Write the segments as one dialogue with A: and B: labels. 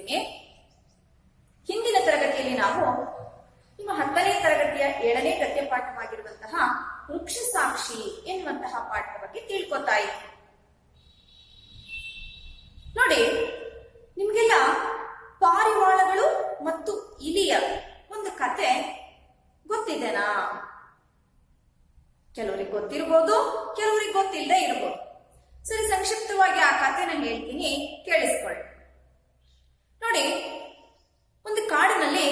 A: ತಿಳಿಸ್ತೀನಿ. ಹಿಂದಿನ ತರಗತಿಯಲ್ಲಿ ನಾವು ನಿಮ್ಮ 10ನೇ ತರಗತಿಯ 7ನೇ ಗದ್ಯ ಪಾಠವಾಗಿರುವಂತಹ ವೃಕ್ಷ ಸಾಕ್ಷಿ ಎನ್ನುವಂತಹ ಪಾಠದ ಬಗ್ಗೆ ತಿಳ್ಕೊತಾ ಇದ್ವಿ. ನೋಡಿ, ನಿಮ್ಗೆಲ್ಲ ಪಾರಿವಾಳಗಳು ಮತ್ತು ಇಲಿಯ ಒಂದು ಕತೆ ಗೊತ್ತಿದೆನಾ? ಕೆಲವರಿಗೆ ಗೊತ್ತಿರ್ಬೋದು, ಕೆಲವರಿಗೆ ಗೊತ್ತಿಲ್ಲದೆ ಇರಬಹುದು. ಸರಿ, ಸಂಕ್ಷಿಪ್ತವಾಗಿ ಆ ಕಥೆನ ಹೇಳ್ತೀನಿ, ಕೇಳಿಸ್ಕೊಳ್ಳಿ. ನೋಡಿ, ಒಂದು ಕಾಡಿನಲ್ಲಿ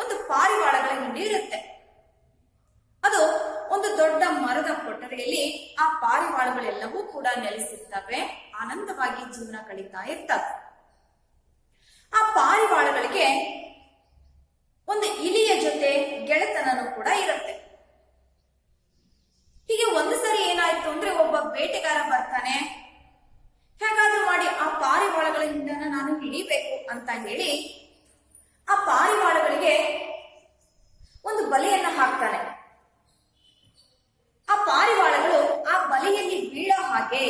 A: ಒಂದು ಪಾರಿವಾಳಗಳ ಹಿಂಡಿ ಇರುತ್ತೆ. ಅದು ಒಂದು ದೊಡ್ಡ ಮರದ ಕೊಠಡಿಯಲ್ಲಿ ಆ ಪಾರಿವಾಳಗಳೆಲ್ಲವೂ ಕೂಡ ನೆಲೆಸಿರ್ತವೆ, ಆನಂದವಾಗಿ ಜೀವನ ಕಳೀತಾ ಇರ್ತವೆ. ಆ ಪಾರಿವಾಳಗಳಿಗೆ ಒಂದು ಇಲಿಯ ಜೊತೆ ಗೆಳೆತನನೂ ಕೂಡ ಇರುತ್ತೆ. ಹೀಗೆ ಒಂದು ಸರಿ ಏನಾಯ್ತು ಅಂದ್ರೆ, ಒಬ್ಬ ಬೇಟೆಗಾರ ಬರ್ತಾನೆ. ಹೇಗಾದ್ರೂ ಮಾಡಿ ಆ ಪಾರಿವಾಳಗಳ ಹಿಂಡನ್ನ ನಾನು ಹಿಡಿಬೇಕು ಅಂತ ಹೇಳಿ ಆ ಪಾರಿವಾಳಗಳಿಗೆ ಒಂದು ಬಲೆಯನ್ನ ಹಾಕ್ತಾನೆ. ಆ ಪಾರಿವಾಳಗಳು ಆ ಬಲೆಯಲ್ಲಿ ಬೀಳೋ ಹಾಗೆ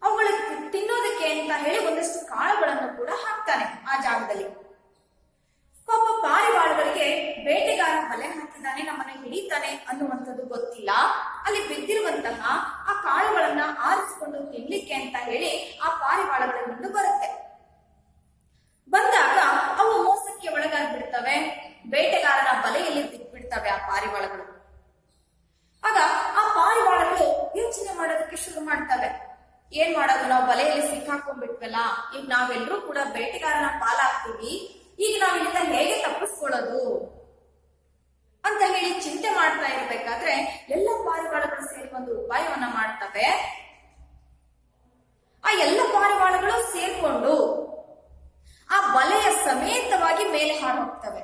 A: ಅವುಗಳು ತಿನ್ನೋದಕ್ಕೆ ಅಂತ ಹೇಳಿ ಒಂದಷ್ಟು ಕಾಳುಗಳನ್ನು ಕೂಡ ಹಾಕ್ತಾನೆ ಆ ಜಾಗದಲ್ಲಿ. ಪಾಪ ಪಾರಿವಾಳಗಳಿಗೆ ಬೇಟೆಗಾರ ಬಲೆ ಹಾಕಿದ್ದಾನೆ, ನಮ್ಮನ್ನ ಹಿಡಿತಾನೆ ಅನ್ನುವಂಥದ್ದು ಗೊತ್ತಿಲ್ಲ. ಅಲ್ಲಿ ಬಿದ್ದಿರುವಂತಹ ಆ ಕಾಳುಗಳನ್ನ ಆರಿಸಿಕೊಂಡು ತಿನ್ಲಿಕ್ಕೆ ಅಂತ ಹೇಳಿ ಆ ಪಾರಿವಾಳಗಳ ಹಿಂಡು ಬರುತ್ತೆ. ಬಂದಾಗ ಅವು ಮೋಸಕ್ಕೆ ಒಳಗಾಗ್ಬಿಡ್ತವೆ, ಬೇಟೆಗಾರನ ಬಲೆಯಲ್ಲಿ ಬಿದ್ದ್ಬಿಡ್ತವೆ ಆ ಪಾರಿವಾಳಗಳು. ಆಗ ಆ ಪಾರಿವಾಳಗಳು ಯೋಚನೆ ಮಾಡೋದಕ್ಕೆ ಶುರು ಮಾಡ್ತವೆ. ಏನ್ ಮಾಡೋದು, ನಾವು ಬಲೆಯಲ್ಲಿ ಸಿಕ್ಕಾಕೊಂಡ್ಬಿಟ್ವಲ್ಲ, ಈಗ ನಾವೆಲ್ಲರೂ ಕೂಡ ಬೇಟೆಗಾರನ ಪಾಲಾಗ್ತೀವಿ, ಈಗ ನಾವು ಇಲ್ಲಿಂದ ಹೇಗೆ ತಪ್ಪಿಸ್ಕೊಳ್ಳೋದು ಅಂತ ಹೇಳಿ ಚಿಂತೆ ಮಾಡ್ತಾ ಇರ್ಬೇಕಾದ್ರೆ ಎಲ್ಲ ಪಾರಿವಾಳಗಳು ಸೇರಿ ಒಂದು ಉಪಾಯವನ್ನ ಮಾಡ್ತವೆ. ಆ ಎಲ್ಲ ಪಾರಿವಾಳಗಳು ಸೇರ್ಕೊಂಡು ಆ ಬಲೆಯ ಸಮೇತವಾಗಿ ಮೇಲೆ ಹಾರು ಹೋಗ್ತವೆ.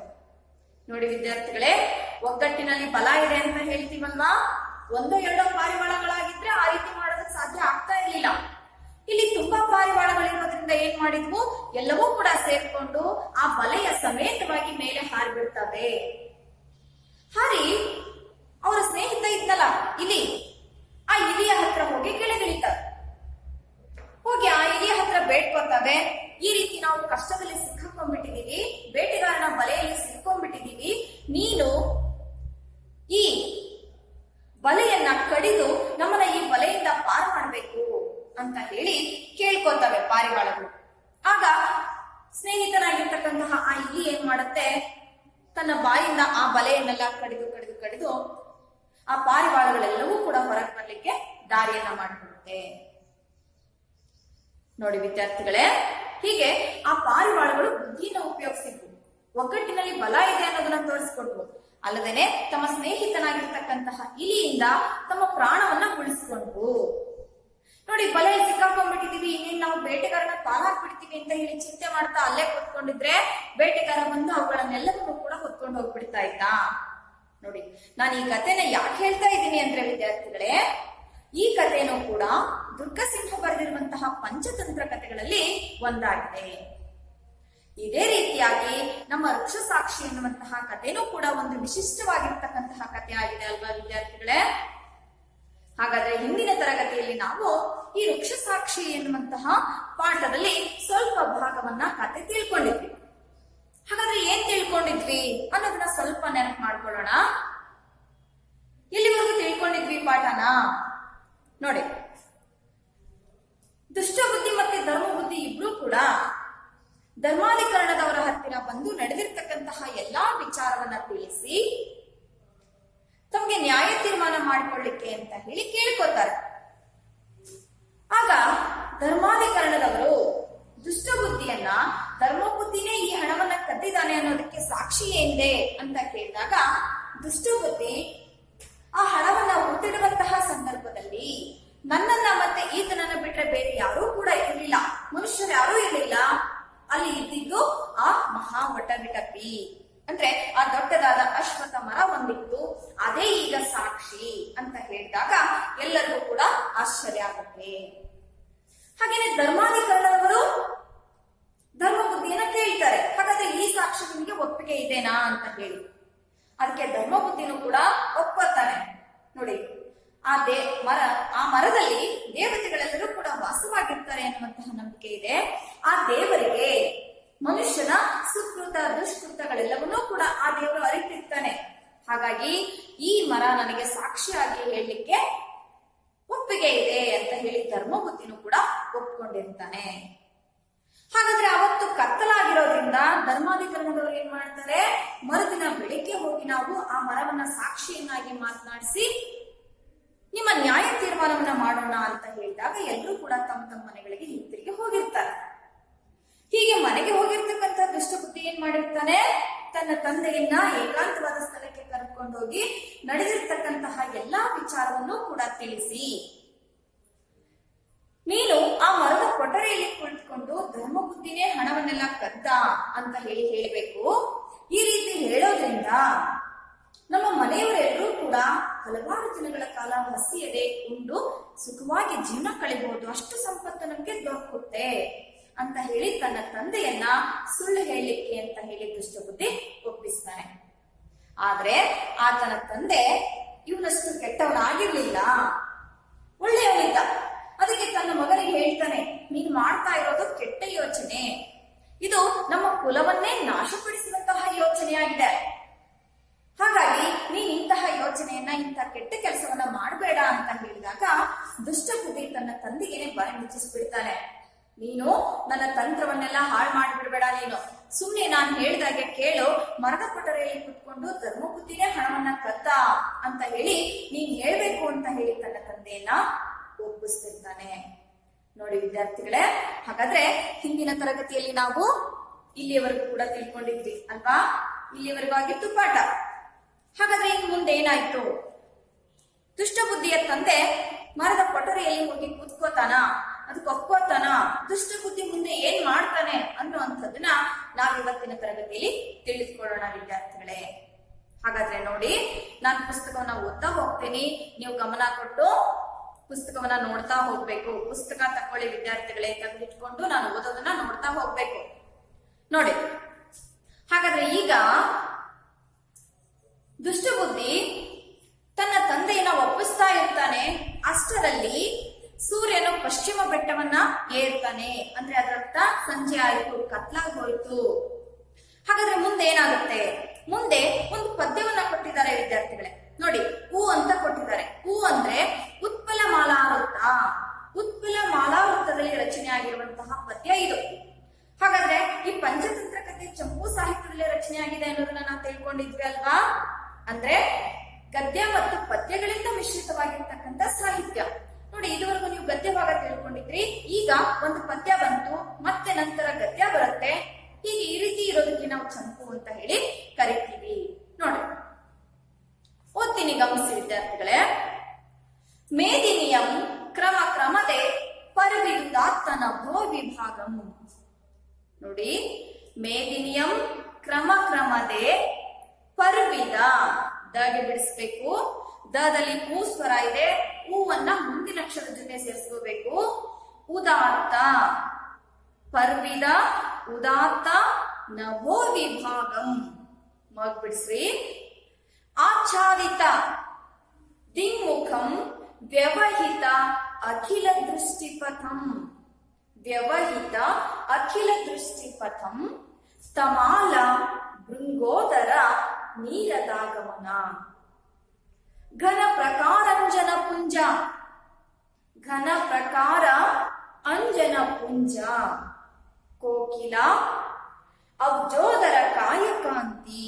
A: ನೋಡಿ ವಿದ್ಯಾರ್ಥಿಗಳೇ, ಒಗ್ಗಟ್ಟಿನಲ್ಲಿ ಬಲ ಇದೆ ಅಂತ ಹೇಳ್ತೀವಲ್ವಾ, ಒಂದೋ ಎರಡೋ ಪಾರಿವಾಳಗಳಾಗಿದ್ರೆ ಆ ರೀತಿ ಮಾಡೋದಕ್ಕೆ ಸಾಧ್ಯ ಆಗ್ತಾ ಇರ್ಲಿಲ್ಲ. ಇಲ್ಲಿ ತುಂಬಾ ಪಾರಿವಾಳಗಳಿರೋದ್ರಿಂದ ಏನ್ ಮಾಡಿದ್ವು, ಎಲ್ಲವೂ ಕೂಡ ಸೇರ್ಕೊಂಡು ಆ ಬಲೆಯ ಸಮೇತವಾಗಿ ಮೇಲೆ ಹಾರಿಬಿಡ್ತವೆ. ಹಾರಿ ಅವರ ಸ್ನೇಹಿತ ಇದ್ನಲ್ಲ ಇಲಿ, ಆ ಇಲಿಯ ಹತ್ರ ಹೋಗಿ ಕೆಳಗಿಳಿತವೆ. ಹೋಗಿ ಆ ಇಲಿಯ ಹತ್ರ ಬೇಡ್ಕೊತವೆ, ಈ ರೀತಿ ನಾವು ಕಷ್ಟದಲ್ಲಿ ಸಿಕ್ಕಾಕೊಂಡ್ಬಿಟ್ಟಿದೀವಿ, ಬೇಟೆಗಾರನ ಬಲೆಯಲ್ಲಿ ಸಿಕ್ಕೊಂಡ್ಬಿಟ್ಟಿದೀವಿ, ನೀನು ಈ ಬಲೆಯನ್ನ ಕಡಿದು ನಮ್ಮನ್ನ ಈ ಬಲೆಯಿಂದ ಪಾರು ಮಾಡಬೇಕು ಅಂತ ಹೇಳಿ ಕೇಳ್ಕೊತವೆ ಪಾರಿವಾಳಗಳು. ಆಗ ಸ್ನೇಹಿತನಾಗಿರ್ತಕ್ಕಂತಹ ಆ ಇಲಿ ಏನ್ ಮಾಡುತ್ತೆ, ತನ್ನ ಬಾಯಿಂದ ಆ ಬಲೆಯನ್ನೆಲ್ಲ ಕಡಿದು ಕಡಿದು ಕಡಿದು ಆ ಪಾರಿವಾಳಗಳೆಲ್ಲವೂ ಕೂಡ ಹೊರಗೆ ಬರ್ಲಿಕ್ಕೆ ದಾರಿಯನ್ನ ಮಾಡಿಕೊಡುತ್ತೆ. ನೋಡಿ ವಿದ್ಯಾರ್ಥಿಗಳೇ, ಹೀಗೆ ಆ ಪಾರಿವಾಳಗಳು ಬುದ್ಧಿನ ಉಪಯೋಗಿಸಿದ್ವು, ಒಗ್ಗಟ್ಟಿನಲ್ಲಿ ಬಲ ಇದೆ ಅನ್ನೋದನ್ನ ತೋರಿಸ್ಕೊಟ್ವು. ಅಲ್ಲದೇನೆ ತಮ್ಮ ಸ್ನೇಹಿತನಾಗಿರ್ತಕ್ಕಂತಹ ಇಲಿಯಿಂದ ತಮ್ಮ ಪ್ರಾಣವನ್ನ ಉಳಿಸಿಕೊಂಡ್ವು. ನೋಡಿ, ಬಲೆಯಲ್ಲಿ ಸಿಕ್ಕಾಕೊಂಡ್ಬಿಟ್ಟಿದೀವಿ, ಇನ್ನೇನು ನಾವು ಬೇಟೆಗಾರನ ಪಾಲಾಗ್ಬಿಡ್ತೀವಿ ಅಂತ ಹೇಳಿ ಚಿಂತೆ ಮಾಡ್ತಾ ಅಲ್ಲೇ ಕೂತ್ಕೊಂಡಿದ್ರೆ ಬೇಟೆಗಾರ ಬಂದು ಅವುಗಳನ್ನೆಲ್ಲವನ್ನೂ ಕೂಡ ಹೊತ್ಕೊಂಡು ಹೋಗ್ಬಿಡ್ತಾ ಇದ್ದ. ನೋಡಿ, ನಾನು ಈ ಕಥೆನ ಯಾಕೆ ಹೇಳ್ತಾ ಇದ್ದೀನಿ ಅಂದ್ರೆ ವಿದ್ಯಾರ್ಥಿಗಳೇ, ಈ ಕಥೆನೂ ಕೂಡ ದುರ್ಗಸಿಂಹ ಬರೆದಿರುವಂತಹ ಪಂಚತಂತ್ರ ಕಥೆಗಳಲ್ಲಿ ಒಂದಾಗಿದೆ. ಇದೇ ರೀತಿಯಾಗಿ ನಮ್ಮ ವೃಕ್ಷ ಸಾಕ್ಷಿ ಎನ್ನುವಂತಹ ಕಥೆನೂ ಕೂಡ ಒಂದು ವಿಶಿಷ್ಟವಾಗಿರ್ತಕ್ಕಂತಹ ಕಥೆ ಆಗಿದೆ ಅಲ್ವಾ ವಿದ್ಯಾರ್ಥಿಗಳೇ? ಹಾಗಾದ್ರೆ ಹಿಂದಿನ ತರಗತಿಯಲ್ಲಿ ನಾವು ಈ ವೃಕ್ಷ ಸಾಕ್ಷಿ ಎನ್ನುವಂತಹ ಪಾಠದಲ್ಲಿ ಸ್ವಲ್ಪ ಭಾಗವನ್ನ ಕತೆ ತಿಳ್ಕೊಂಡಿದ್ವಿ. ಹಾಗಾದ್ರೆ ಏನ್ ತಿಳ್ಕೊಂಡಿದ್ವಿ ಅನ್ನೋದನ್ನ ಸ್ವಲ್ಪ ನೆನಪು ಮಾಡ್ಕೊಳ್ಳೋಣ. ಎಲ್ಲಿವರೆಗೂ ತಿಳ್ಕೊಂಡಿದ್ವಿ ಪಾಠನ ನೋಡಿ. ದುಷ್ಟ ಬುದ್ಧಿ ಮತ್ತೆ ಧರ್ಮ ಬುದ್ಧಿ ಇಬ್ರು ಕೂಡ ಧರ್ಮಾಧಿಕರಣದವರ ಹತ್ತಿರ ಬಂದು ನಡೆದಿರ್ತಕ್ಕಂತಹ ಎಲ್ಲಾ ವಿಚಾರವನ್ನ ತಿಳಿಸಿ ತಮ್ಗೆ ನ್ಯಾಯ ತೀರ್ಮಾನ ಮಾಡಿಕೊಳ್ಳಿಕ್ಕೆ ಅಂತ ಹೇಳಿ ಕೇಳ್ಕೊತಾರೆ. ಆಗ ಧರ್ಮಾಧಿಕರಣದವರು ದುಷ್ಟ ಬುದ್ಧಿಯನ್ನ, ಧರ್ಮ ಬುದ್ಧಿನೇ ಈ ಹಣವನ್ನ ಕದ್ದಿದ್ದಾನೆ ಅನ್ನೋದಕ್ಕೆ ಸಾಕ್ಷಿ ಏನಿದೆ ಅಂತ ಕೇಳಿದಾಗ ದುಷ್ಟ ಬುದ್ಧಿ ಆ ಹಣವನ್ನ ಊಟಿಡುವಂತಹ ಸಂದರ್ಭದಲ್ಲಿ ನನ್ನನ್ನ ಮತ್ತೆ ಈತನನ್ನ ಬಿಟ್ರೆ ಬೇರೆ ಯಾರೂ ಕೂಡ ಇರಲಿಲ್ಲ, ಮನುಷ್ಯರು ಯಾರೂ ಇರಲಿಲ್ಲ, ಅಲ್ಲಿ ಇದ್ದಿದ್ದು ಆ ಮಹಾ ವಟವಿಟಪಿ ಅಂದ್ರೆ ಆ ದೊಡ್ಡದಾದ ಅಶ್ವತ್ಥ ಮರ ಒಂದಿತ್ತು, ಅದೇ ಈಗ ಸಾಕ್ಷಿ ಅಂತ ಹೇಳಿದಾಗ ಎಲ್ಲರಿಗೂ ಕೂಡ ಆಶ್ಚರ್ಯ ಆಗುತ್ತೆ. ಹಾಗೇನೆ ಧರ್ಮಾಧಿಕರಣದವರು ಧರ್ಮ ಬುದ್ಧಿಯನ್ನ ಕೇಳ್ತಾರೆ, ಹಾಗಾದ್ರೆ ಈ ಸಾಕ್ಷಿ ನಿಮಗೆ ಒಪ್ಪಿಗೆ ಇದೆನಾ ಅಂತ ಹೇಳಿ. ಅದಕ್ಕೆ ಧರ್ಮ ಬುದ್ಧಿನೂ ಕೂಡ ಒಪ್ಕೋತಾನೆ. ನೋಡಿ, ಆ ಮರದಲ್ಲಿ ದೇವತೆಗಳೆಲ್ಲರೂ ಕೂಡ ವಾಸವಾಗಿರ್ತಾರೆ ಅನ್ನುವಂತಹ ನಂಬಿಕೆ ಇದೆ. ಆ ದೇವರಿಗೆ ಮನುಷ್ಯನ ಸುಕೃತ ದುಷ್ಕೃತಗಳೆಲ್ಲವನ್ನೂ ಕೂಡ ಆ ದೇವರು ಅರಿತಿರ್ತಾನೆ. ಹಾಗಾಗಿ ಈ ಮರ ನನಗೆ ಸಾಕ್ಷಿಯಾಗಿ ಹೇಳಲಿಕ್ಕೆ ಒಪ್ಪಿಗೆ ಇದೆ ಅಂತ ಹೇಳಿ ಧರ್ಮಬುದ್ಧಿನೂ ಕೂಡ ಒಪ್ಕೊಂಡಿರ್ತಾನೆ. ಹಾಗಾದ್ರೆ ಅವತ್ತು ಕತ್ತಲಾಗಿರೋದ್ರಿಂದ ಧರ್ಮಾಧಿಕರಣದವರು ಏನ್ ಮಾಡ್ತಾರೆ, ಮರುದಿನ ಬೆಳಿಗ್ಗೆ ಹೋಗಿ ನಾವು ಆ ಮರವನ್ನ ಸಾಕ್ಷಿಯನ್ನಾಗಿ ಮಾತನಾಡಿಸಿ ನಿಮ್ಮ ನ್ಯಾಯ ತೀರ್ಮಾನವನ್ನ ಮಾಡೋಣ ಅಂತ ಹೇಳಿದಾಗ ಎಲ್ಲರೂ ಕೂಡ ತಮ್ಮ ತಮ್ಮ ಮನೆಗಳಿಗೆ ಹಿಂತಿರುಗಿ ಹೋಗಿರ್ತಾರೆ. ಹೀಗೆ ಮನೆಗೆ ಹೋಗಿರ್ತಕ್ಕಂಥ ದುಷ್ಟಬುದ್ಧಿ ಏನ್ ಮಾಡಿರ್ತಾನೆ, ತನ್ನ ತಂದೆಯನ್ನ ಏಕಾಂತವಾದ ಸ್ಥಳಕ್ಕೆ ಕರೆದುಕೊಂಡು ಹೋಗಿ ನಡೆದಿರ್ತಕ್ಕಂತಹ ಎಲ್ಲಾ ವಿಚಾರವನ್ನು ಕೂಡ ತಿಳಿಸಿ, ನೀನು ಆ ಮರದ ಕೊಠರಿಯಲ್ಲಿ ಕುಳಿತುಕೊಂಡು ಧರ್ಮಬುದ್ಧಿನೇ ಹಣವನ್ನೆಲ್ಲ ಕದ್ದ ಅಂತ ಹೇಳಬೇಕು. ಈ ರೀತಿ ಹೇಳೋದ್ರಿಂದ ನಮ್ಮ ಮನೆಯವರೆಲ್ಲರೂ ಕೂಡ ಹಲವಾರು ದಿನಗಳ ಕಾಲ ಹಸಿಯದೆ ಉಂಡು ಸುಖವಾಗಿ ಜೀವನ ಕಳಿಬಹುದು, ಅಷ್ಟು ಸಂಪತ್ತು ನಮ್ಗೆ ದೊರಕುತ್ತೆ ಅಂತ ಹೇಳಿ ತನ್ನ ತಂದೆಯನ್ನ ಸುಳ್ಳು ಹೇಳಲಿಕ್ಕೆ ಅಂತ ಹೇಳಿ ದುಷ್ಟಬುದ್ಧಿ ಒಪ್ಪಿಸ್ತಾನೆ. ಆದ್ರೆ ಆತನ ತಂದೆ ಇವನಷ್ಟು ಕೆಟ್ಟವನಾಗಿರ್ಲಿಲ್ಲ, ಒಳ್ಳೆಯವನಿದ್ದ. ಅದಕ್ಕೆ ತನ್ನ ಮಗನಿಗೆ ಹೇಳ್ತಾನೆ, ನೀನು ಮಾಡ್ತಾ ಇರೋದು ಕೆಟ್ಟ ಯೋಚನೆ, ಇದು ನಮ್ಮ ಕುಲವನ್ನೇ ನಾಶಪಡಿಸುವಂತಹ ಯೋಚನೆಯಾಗಿದೆ. ಹಾಗಾಗಿ ನೀನ್ ಇಂತಹ ಯೋಚನೆಯನ್ನ, ಇಂತಹ ಕೆಟ್ಟ ಕೆಲಸವನ್ನ ಮಾಡಬೇಡ ಅಂತ ಹೇಳಿದಾಗ ದುಷ್ಟಬುದ್ಧಿ ತನ್ನ ತಂದೆಗೆ ಬಾಯಿ ಮುಚ್ಚಿಸ್ಬಿಡ್ತಾನೆ. ನೀನು ನನ್ನ ತಂತ್ರವನ್ನೆಲ್ಲ ಹಾಳು ಮಾಡಿಬಿಡ್ಬೇಡ, ನೀನು ಸುಮ್ನೆ ನಾನು ಹೇಳಿದಾಗೆ ಕೇಳು, ಮರದ ಕೊಠರಿಯಲ್ಲಿ ಕುತ್ಕೊಂಡು ಧರ್ಮಬುದ್ಧಿನೇ ಹಣವನ್ನ ಕದ್ದ ಅಂತ ಹೇಳಿ ನೀನ್ ಹೇಳ್ಬೇಕು ಅಂತ ಹೇಳಿ ತನ್ನ ತಂದೆಯನ್ನ ಒಪ್ಪಿಸ್ತಿರ್ತಾನೆ. ನೋಡಿ ವಿದ್ಯಾರ್ಥಿಗಳೇ, ಹಾಗಾದ್ರೆ ಹಿಂದಿನ ತರಗತಿಯಲ್ಲಿ ನಾವು ಇಲ್ಲಿಯವರೆಗೂ ಕೂಡ ತಿಳ್ಕೊಂಡಿದ್ವಿ ಅಲ್ವಾ, ಇಲ್ಲಿಯವರೆಗೂ ಆಗಿತ್ತು ಪಾಠ. ಹಾಗಾದ್ರೆ ಇನ್ ಮುಂದೆ ಏನಾಯ್ತು, ದುಷ್ಟಬುದ್ಧಿಯ ತಂದೆ ಮರದ ಕೊಠರಿಯಲ್ಲಿ ಹೋಗಿ ಕೂತ್ಕೋತಾನ, ಅದಕ್ಕೆ ಒಪ್ಕೋತಾನ, ದುಷ್ಟಬುದ್ಧಿ ಮುಂದೆ ಏನ್ ಮಾಡ್ತಾನೆ ಅನ್ನುವಂಥದ್ದನ್ನ ನಾವು ಇವತ್ತಿನ ತರಗತಿಯಲ್ಲಿ ತಿಳಿದುಕೊಳ್ಳೋಣ ವಿದ್ಯಾರ್ಥಿಗಳೇ. ಹಾಗಾದ್ರೆ ನೋಡಿ, ನಾನು ಪುಸ್ತಕವನ್ನ ಓದ್ತಾ ಹೋಗ್ತೀನಿ, ನೀವು ಗಮನ ಕೊಟ್ಟು ಪುಸ್ತಕವನ್ನ ನೋಡ್ತಾ ಹೋಗ್ಬೇಕು. ಪುಸ್ತಕ ತಕೊಳ್ಳಿ ವಿದ್ಯಾರ್ಥಿಗಳೇ, ತೆಗೆದಿಟ್ಕೊಂಡು ನಾನು ಓದೋದನ್ನ ನೋಡ್ತಾ ಹೋಗ್ಬೇಕು. ನೋಡಿ, ಹಾಗಾದ್ರೆ ಈಗ ದುಷ್ಟಬುದ್ಧಿ ತನ್ನ ತಂದೆಯನ್ನ ಒಪ್ಪಿಸ್ತಾ ಇರ್ತಾನೆ. ಅಷ್ಟರಲ್ಲಿ ಸೂರ್ಯನು ಪಶ್ಚಿಮ ಬೆಟ್ಟವನ್ನ ಏರ್ತಾನೆ. ಅಂದ್ರೆ ಅದರರ್ಥ ಸಂಜೆ ಆಯ್ತು, ಕತ್ಲಾಗಿ ಹೋಯ್ತು. ಹಾಗಾದ್ರೆ ಮುಂದೆ ಏನಾಗುತ್ತೆ, ಮುಂದೆ ಒಂದು ಪದ್ಯವನ್ನ ಕೊಟ್ಟಿದ್ದಾರೆ ವಿದ್ಯಾರ್ಥಿಗಳೇ. ನೋಡಿ, ಹೂ ಅಂತ ಕೊಟ್ಟಿದ್ದಾರೆ. ಹೂ ಅಂದ್ರೆ ಉತ್ಪಲ ಮಾಲಾವೃತ್ತ. ಉತ್ಪಲ ಮಾಲಾವೃತ್ತದಲ್ಲಿ ರಚನೆ ಆಗಿರುವಂತಹ ಪದ್ಯ ಇದು. ಹಾಗಾದ್ರೆ ಈ ಪಂಚತಂತ್ರ ಕಥೆ ಚಂಪು ಸಾಹಿತ್ಯದಲ್ಲಿ ರಚನೆ ಆಗಿದೆ ಅನ್ನೋದನ್ನ ನಾವು ತಿಳ್ಕೊಂಡಿದ್ವಿ ಅಲ್ವಾ. ಅಂದ್ರೆ ಗದ್ಯ ಮತ್ತು ಪದ್ಯಗಳಿಂದ ಮಿಶ್ರಿತವಾಗಿರ್ತಕ್ಕಂಥ ಸಾಹಿತ್ಯ. ನೋಡಿ, ಇದುವರೆಗೂ ನೀವು ಗದ್ಯ ಭಾಗ ತಿಳ್ಕೊಂಡಿದ್ರಿ, ಈಗ ಒಂದು ಪದ್ಯ ಬಂತು, ಮತ್ತೆ ನಂತರ ಗದ್ಯ ಬರುತ್ತೆ. ಹೀಗೆ ಈ ರೀತಿ ಇರೋದಕ್ಕೆ ನಾವು ಚಂಪು ಅಂತ ಹೇಳಿ ಕರಿತೀವಿ. ನೋಡಿ, ಓದ್ತೀನಿ, ಗಮನಿಸಿ ವಿದ್ಯಾರ್ಥಿಗಳೇ. ಮೇದಿನಿಯಂ ಕ್ರಮ ಕ್ರಮದೆ ಪರಿವಿದಾತ್ತನ ಭೋ ವಿಭಾಗಂ. ನೋಡಿ, ಮೇದಿನಿಯಂ ಕ್ರಮ ಕ್ರಮದೆ ಪರ್ವಿದ, ದಾಗೆ ಬಿಡಿಸ್ಬೇಕು. ದಲ್ಲಿ ಹೂ ಸ್ವರ ಇದೆ, ಹೂವನ್ನ ಮುಂದಿನ ಅಕ್ಷರದ ಜೊತೆ ಸೇರಿಸ್ಕೋಬೇಕು. ಉದಾತ್ತ, ಪರ್ವಿದ ಉದಾತ್ತ ನಭೋ ವಿಭಾಗಂ, ಮಗ್ ಬಿಡಿಸ್ರಿ. ಆಚ್ಛಾದಿತ ದಿಗ್ಮುಖಂ ವ್ಯವಹಿತ ಅಖಿಲ ದೃಷ್ಟಿಪಥಂ. ವ್ಯವಹಿತ ಅಖಿಲ ದೃಷ್ಟಿಪಥಂ ತಮಾಲ ಭೃಂಗೋದರ ನೀರದಾಗಮನ. ಘನ ಪ್ರಕಾರಂಜನ ಪುಂಜ, ಘನ ಪ್ರಕಾರ ಅಂಜನ ಪುಂಜ. ಕೋಕಿಲ ಅಬ್ಜೋದರ ಕಾಯಕಾಂತಿ.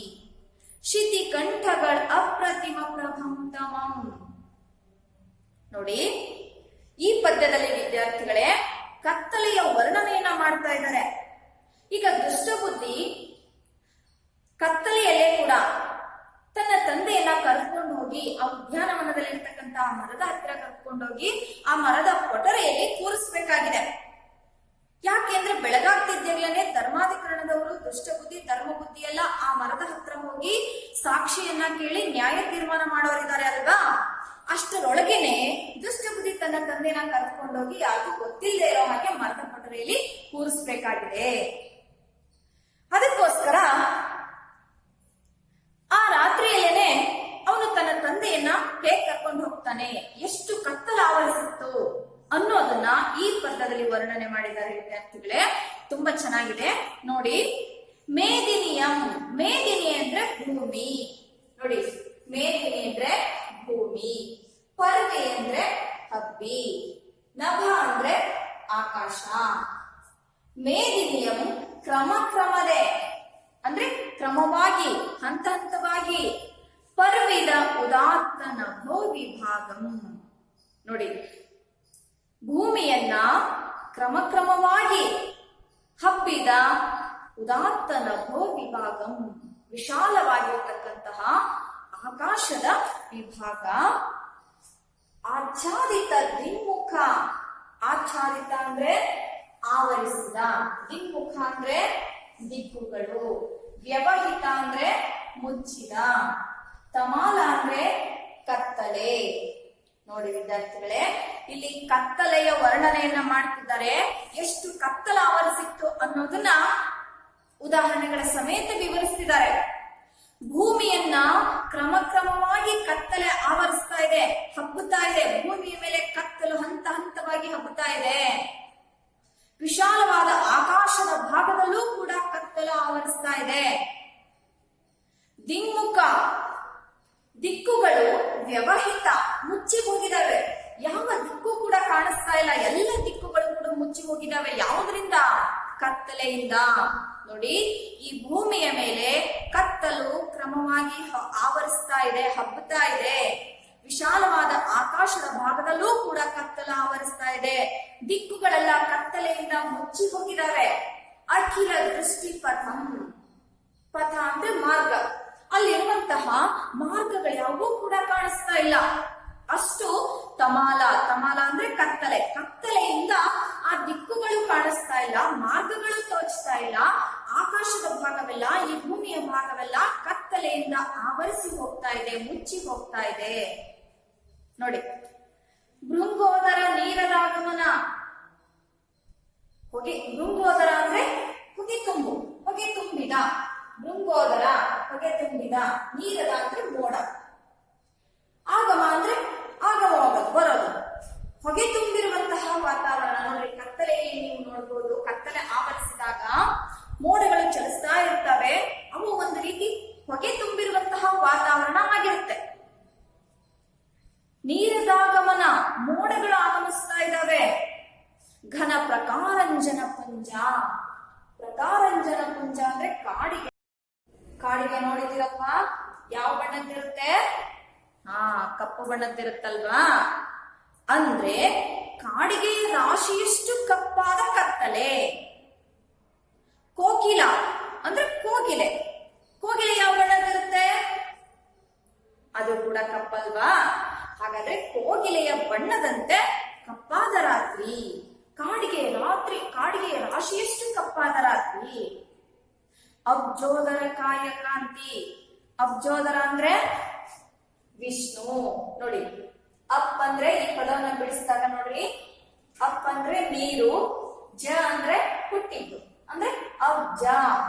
A: ಶಿತಿ ಕಂಠಗಳ ಅಪ್ರತಿಮ ಪ್ರಭಂತಮಂ. ನೋಡಿ, ಈ ಪದ್ಯದಲ್ಲಿ ವಿದ್ಯಾರ್ಥಿಗಳೇ ಕತ್ತಲೆಯ ವರ್ಣನೆಯನ್ನ ಮಾಡ್ತಾ ಇದ್ದಾರೆ. ಈಗ ದುಷ್ಟಬುದ್ಧಿ ಕತ್ತಲೆಯಲ್ಲೇ ಕೂಡ ತನ್ನ ತಂದೆಯನ್ನ ಕರ್ಕೊಂಡು ಹೋಗಿ ಆ ಉದ್ಯಾನವನದಲ್ಲಿರ್ತಕ್ಕಂತಹ ಮರದ ಹತ್ತಿರ ಕರ್ಕೊಂಡೋಗಿ ಆ ಮರದ ಕೊಠರೆಯಲ್ಲಿ ಕೂರಿಸ್ಬೇಕಾಗಿದೆ. ಯಾಕೆಂದ್ರೆ ಬೆಳಗಾಗ್ತಿದ್ದೇನೆ ಧರ್ಮಾಧಿಕರಣದವರು ದುಷ್ಟಬುದ್ಧಿ ಧರ್ಮಬುದ್ಧಿ ಎಲ್ಲ ಆ ಮರದ ಹತ್ರ ಹೋಗಿ ಸಾಕ್ಷಿಯನ್ನ ಕೇಳಿ ನ್ಯಾಯ ತೀರ್ಮಾನ ಮಾಡೋರಿದ್ದಾರೆ ಅಲ್ವಾ. ಅಷ್ಟರೊಳಗೇನೆ ದುಷ್ಟಬುದ್ಧಿ ತನ್ನ ತಂದೆನ ಕರ್ಕೊಂಡೋಗಿ ಯಾರಿಗೂ ಗೊತ್ತಿಲ್ಲದೆ ಇರೋ ಹಾಗೆ ಮರದ ಕೊಠರೆಯಲ್ಲಿ ಕೂರಿಸ್ಬೇಕಾಗಿದೆ. ಅದಕ್ಕೋಸ್ಕರ ಆ ರಾತ್ರಿಯಲ್ಲೇನೆ ಅವನು ತನ್ನ ತಂದೆಯನ್ನ ಹೇಗೆ ಕರ್ಕೊಂಡು ಹೋಗ್ತಾನೆ. ಎಷ್ಟು ಕತ್ತಲು ಆವರಿಸಿತ್ತು ಅನ್ನೋದನ್ನ ಈ ಪದ್ಯದಲ್ಲಿ ವರ್ಣನೆ ಮಾಡಿದ್ದಾರೆ ವಿದ್ಯಾರ್ಥಿಗಳೇ. ತುಂಬಾ ಚೆನ್ನಾಗಿದೆ ನೋಡಿ. ಮೇದಿನಿಯಂ, ಮೇದಿನಿ ಅಂದ್ರೆ ಭೂಮಿ ನೋಡಿ. ಮೇದಿನಿ ಅಂದ್ರೆ ಭೂಮಿ, ಪರ್ವಿ ಅಂದ್ರೆ ಹಬ್ಬಿ, ನಭ ಅಂದ್ರೆ ಆಕಾಶ. ಮೇದಿನಿಯಂ ಕ್ರಮದೆ ಅಂದ್ರೆ ಕ್ರಮವಾಗಿ, ಹಂತ ಹಂತವಾಗಿ. ಪರ್ವಿದ ಉದಾತ್ತ ನಭೋ ವಿಭಾಗಂ ನೋಡಿ. ಭೂಮಿಯನ್ನ ಕ್ರಮವಾಗಿ ಹಬ್ಬಿದ ಉದಾತ್ತ ನಭೋ ವಿಭಾಗಂ, ವಿಶಾಲವಾಗಿರ್ತಕ್ಕಂತಹ ಆಕಾಶದ ವಿಭಾಗ. ಆಚ್ಛಾದಿತ ದಿನ್ಮುಖ, ಆಚ್ಛಾದಿತ ಅಂದ್ರೆ ಆವರಿಸಿದ, ದಿನ್ಮುಖ ಅಂದ್ರೆ ದಿಕ್ಕುಗಳು, ವ್ಯವಹಿತ ಅಂದ್ರೆ ಮುಚ್ಚಿದ, ತಮಾಲ ಅಂದ್ರೆ ಕತ್ತಲೆ. ನೋಡಿ ವಿದ್ಯಾರ್ಥಿಗಳೇ, ಇಲ್ಲಿ ಕತ್ತಲೆಯ ವರ್ಣನೆಯನ್ನ ಮಾಡ್ತಿದ್ದಾರೆ. ಎಷ್ಟು ಕತ್ತಲ ಆವರಿಸಿತ್ತು ಅನ್ನೋದನ್ನ ಉದಾಹರಣೆಗಳ ಸಮೇತ ವಿವರಿಸ್ತಿದ್ದಾರೆ. ಭೂಮಿಯನ್ನ ಕ್ರಮವಾಗಿ ಕತ್ತಲೆ ಆವರಿಸ್ತಾ ಇದೆ, ಹಬ್ಬುತ್ತಾ ಇದೆ. ಭೂಮಿಯ ಮೇಲೆ ಕತ್ತಲು ಹಂತ ಹಂತವಾಗಿ ಹಬ್ಬುತ್ತಾ ಇದೆ. ವಿಶಾಲವಾದ ಆಕಾಶದ ಭಾಗದಲ್ಲೂ ಕೂಡ ಕತ್ತಲು ಆವರಿಸ್ತಾ ಇದೆ. ದಿನ್ಮುಖ, ದಿಕ್ಕುಗಳು ವ್ಯವಹಿತ, ಮುಚ್ಚಿ ಹೋಗಿದಾವೆ. ಯಾವ ದಿಕ್ಕು ಕೂಡ ಕಾಣಿಸ್ತಾ ಇಲ್ಲ, ಎಲ್ಲ ದಿಕ್ಕುಗಳು ಕೂಡ ಮುಚ್ಚಿ ಹೋಗಿದಾವೆ. ಯಾವುದರಿಂದ? ಕತ್ತಲೆಯಿಂದ. ನೋಡಿ, ಈ ಭೂಮಿಯ ಮೇಲೆ ಕತ್ತಲು ಕ್ರಮವಾಗಿ ಆವರಿಸ್ತಾ ಇದೆ, ಹಬ್ಬುತ್ತಾ ಇದೆ. ವಿಶಾಲವಾದ ಆಕಾಶದ ಭಾಗದಲ್ಲೂ ಕೂಡ ಕತ್ತಲು ಆವರಿಸ್ತಾ ಇದೆ. ದಿಕ್ಕುಗಳೆಲ್ಲ ಕತ್ತಲೆಯಿಂದ ಮುಚ್ಚಿ ಹೋಗಿದಾವೆ. ಅಖಿಲ ದೃಷ್ಟಿ ಪಥಂ, ಪಥ ಅಂದ್ರೆ ಮಾರ್ಗ, ಅಲ್ಲಿರುವಂತಹ ಮಾರ್ಗಗಳು ಯಾವುವೂ ಕೂಡ ಕಾಣಿಸ್ತಾ ಇಲ್ಲ. ಅಷ್ಟು ತಮಾಲ, ತಮಾಲ ಅಂದ್ರೆ ಕತ್ತಲೆ, ಕತ್ತಲೆಯಿಂದ ಆ ದಿಕ್ಕುಗಳು ಕಾಣಿಸ್ತಾ ಇಲ್ಲ, ಮಾರ್ಗಗಳು ತೋಚ್ತಾ ಇಲ್ಲ. ಆಕಾಶದ ಭಾಗವೆಲ್ಲ, ಈ ಭೂಮಿಯ ಭಾಗವೆಲ್ಲ ಕತ್ತಲೆಯಿಂದ ಆವರಿಸಿ ಹೋಗ್ತಾ ಇದೆ, ಮುಚ್ಚಿ ಹೋಗ್ತಾ ಇದೆ. ನೋಡಿ, ಭೃಂಗೋದರ ನೀರದಾಗಮನ. ಭೃಂಗೋದರ ಅಂದ್ರೆ ಹೊಗೆ ತುಂಬು, ಹೊಗೆ ತುಂಬಿದ. ಭೃಂಗೋದರ ಹೊಗೆ ತುಂಬಿದ, ನೀರದ ಅಂದ್ರೆ ಮೋಡ, ಆಗಮ ಅಂದ್ರೆ ಆಗಮ ಹೋಗೋದು, ಬರೋದು. ಹೊಗೆ ತುಂಬಿರುವಂತಹ ವಾತಾವರಣ ನೋಡಿ. ಕತ್ತಲೆಯಲ್ಲಿ ನೀವು ನೋಡ್ಬೋದು, ಕತ್ತಲೆ ಆವರಿಸಿದಾಗ ಮೋಡಗಳು ಚಲಿಸ್ತಾ ಇರ್ತವೆ. ಅವು ಒಂದು ರೀತಿ ಹೊಗೆ ತುಂಬಿರುವಂತಹ ವಾತಾವರಣ ಆಗಿರುತ್ತೆ. ನೀರದಾಗಮನ, ಮೋಡಗಳು ಆಗಮಿಸ್ತಾ ಇದ್ದಾವೆ. ಘನ ಪ್ರಕಾರಂಜನ ಪುಂಜ, ಪ್ರಕಾರಂಜನ ಪುಂಜ ಅಂದ್ರೆ ಕಾಡಿಗೆ. ಕಾಡಿಗೆ ನೋಡಿದಿರಪ್ಪ, ಯಾವ ಬಣ್ಣದ್ದಿರುತ್ತೆ? ಕಪ್ಪು ಬಣ್ಣದ್ದಿರುತ್ತಲ್ವಾ? ಅಂದ್ರೆ ಕಾಡಿಗೆ ರಾಶಿಯಷ್ಟು ಕಪ್ಪಾದ ಕತ್ತಲೆ. ಕೋಕಿಲ ಅಂದ್ರೆ ಕೋಗಿಲೆ, ಕೋಗಿಲೆ ಯಾವ ಬಣ್ಣದಿರುತ್ತೆ? ಅದು ಕೂಡ ಕಪ್ಪಲ್ವಾ? ಹಾಗಾದ್ರೆ ಕೋಗಿಲೆಯ ಬಣ್ಣದಂತೆ ಕಪ್ಪಾದ ರಾತ್ರಿ. ಕಾಡಿಗೆ ರಾಶಿಯಷ್ಟು ಕಪ್ಪಾದ ರಾತ್ರಿ. ಅಬ್ಜೋದರ ಕಾಯಕಾಂತಿ, ಅಬ್ಜೋದರ ಅಂದ್ರೆ ವಿಷ್ಣು. ನೋಡಿ, ಅಪ್ ಅಂದ್ರೆ ಈ ಪದವನ್ನ ಬಿಡಿಸಿದಾಗ ನೋಡ್ರಿ, ಅಪ್ ಅಂದ್ರೆ ನೀರು, ಜ ಅಂದ್ರೆ ಹುಟ್ಟಿದ್ದು, ಅಂದ್ರೆ ಅಬ್ಜ.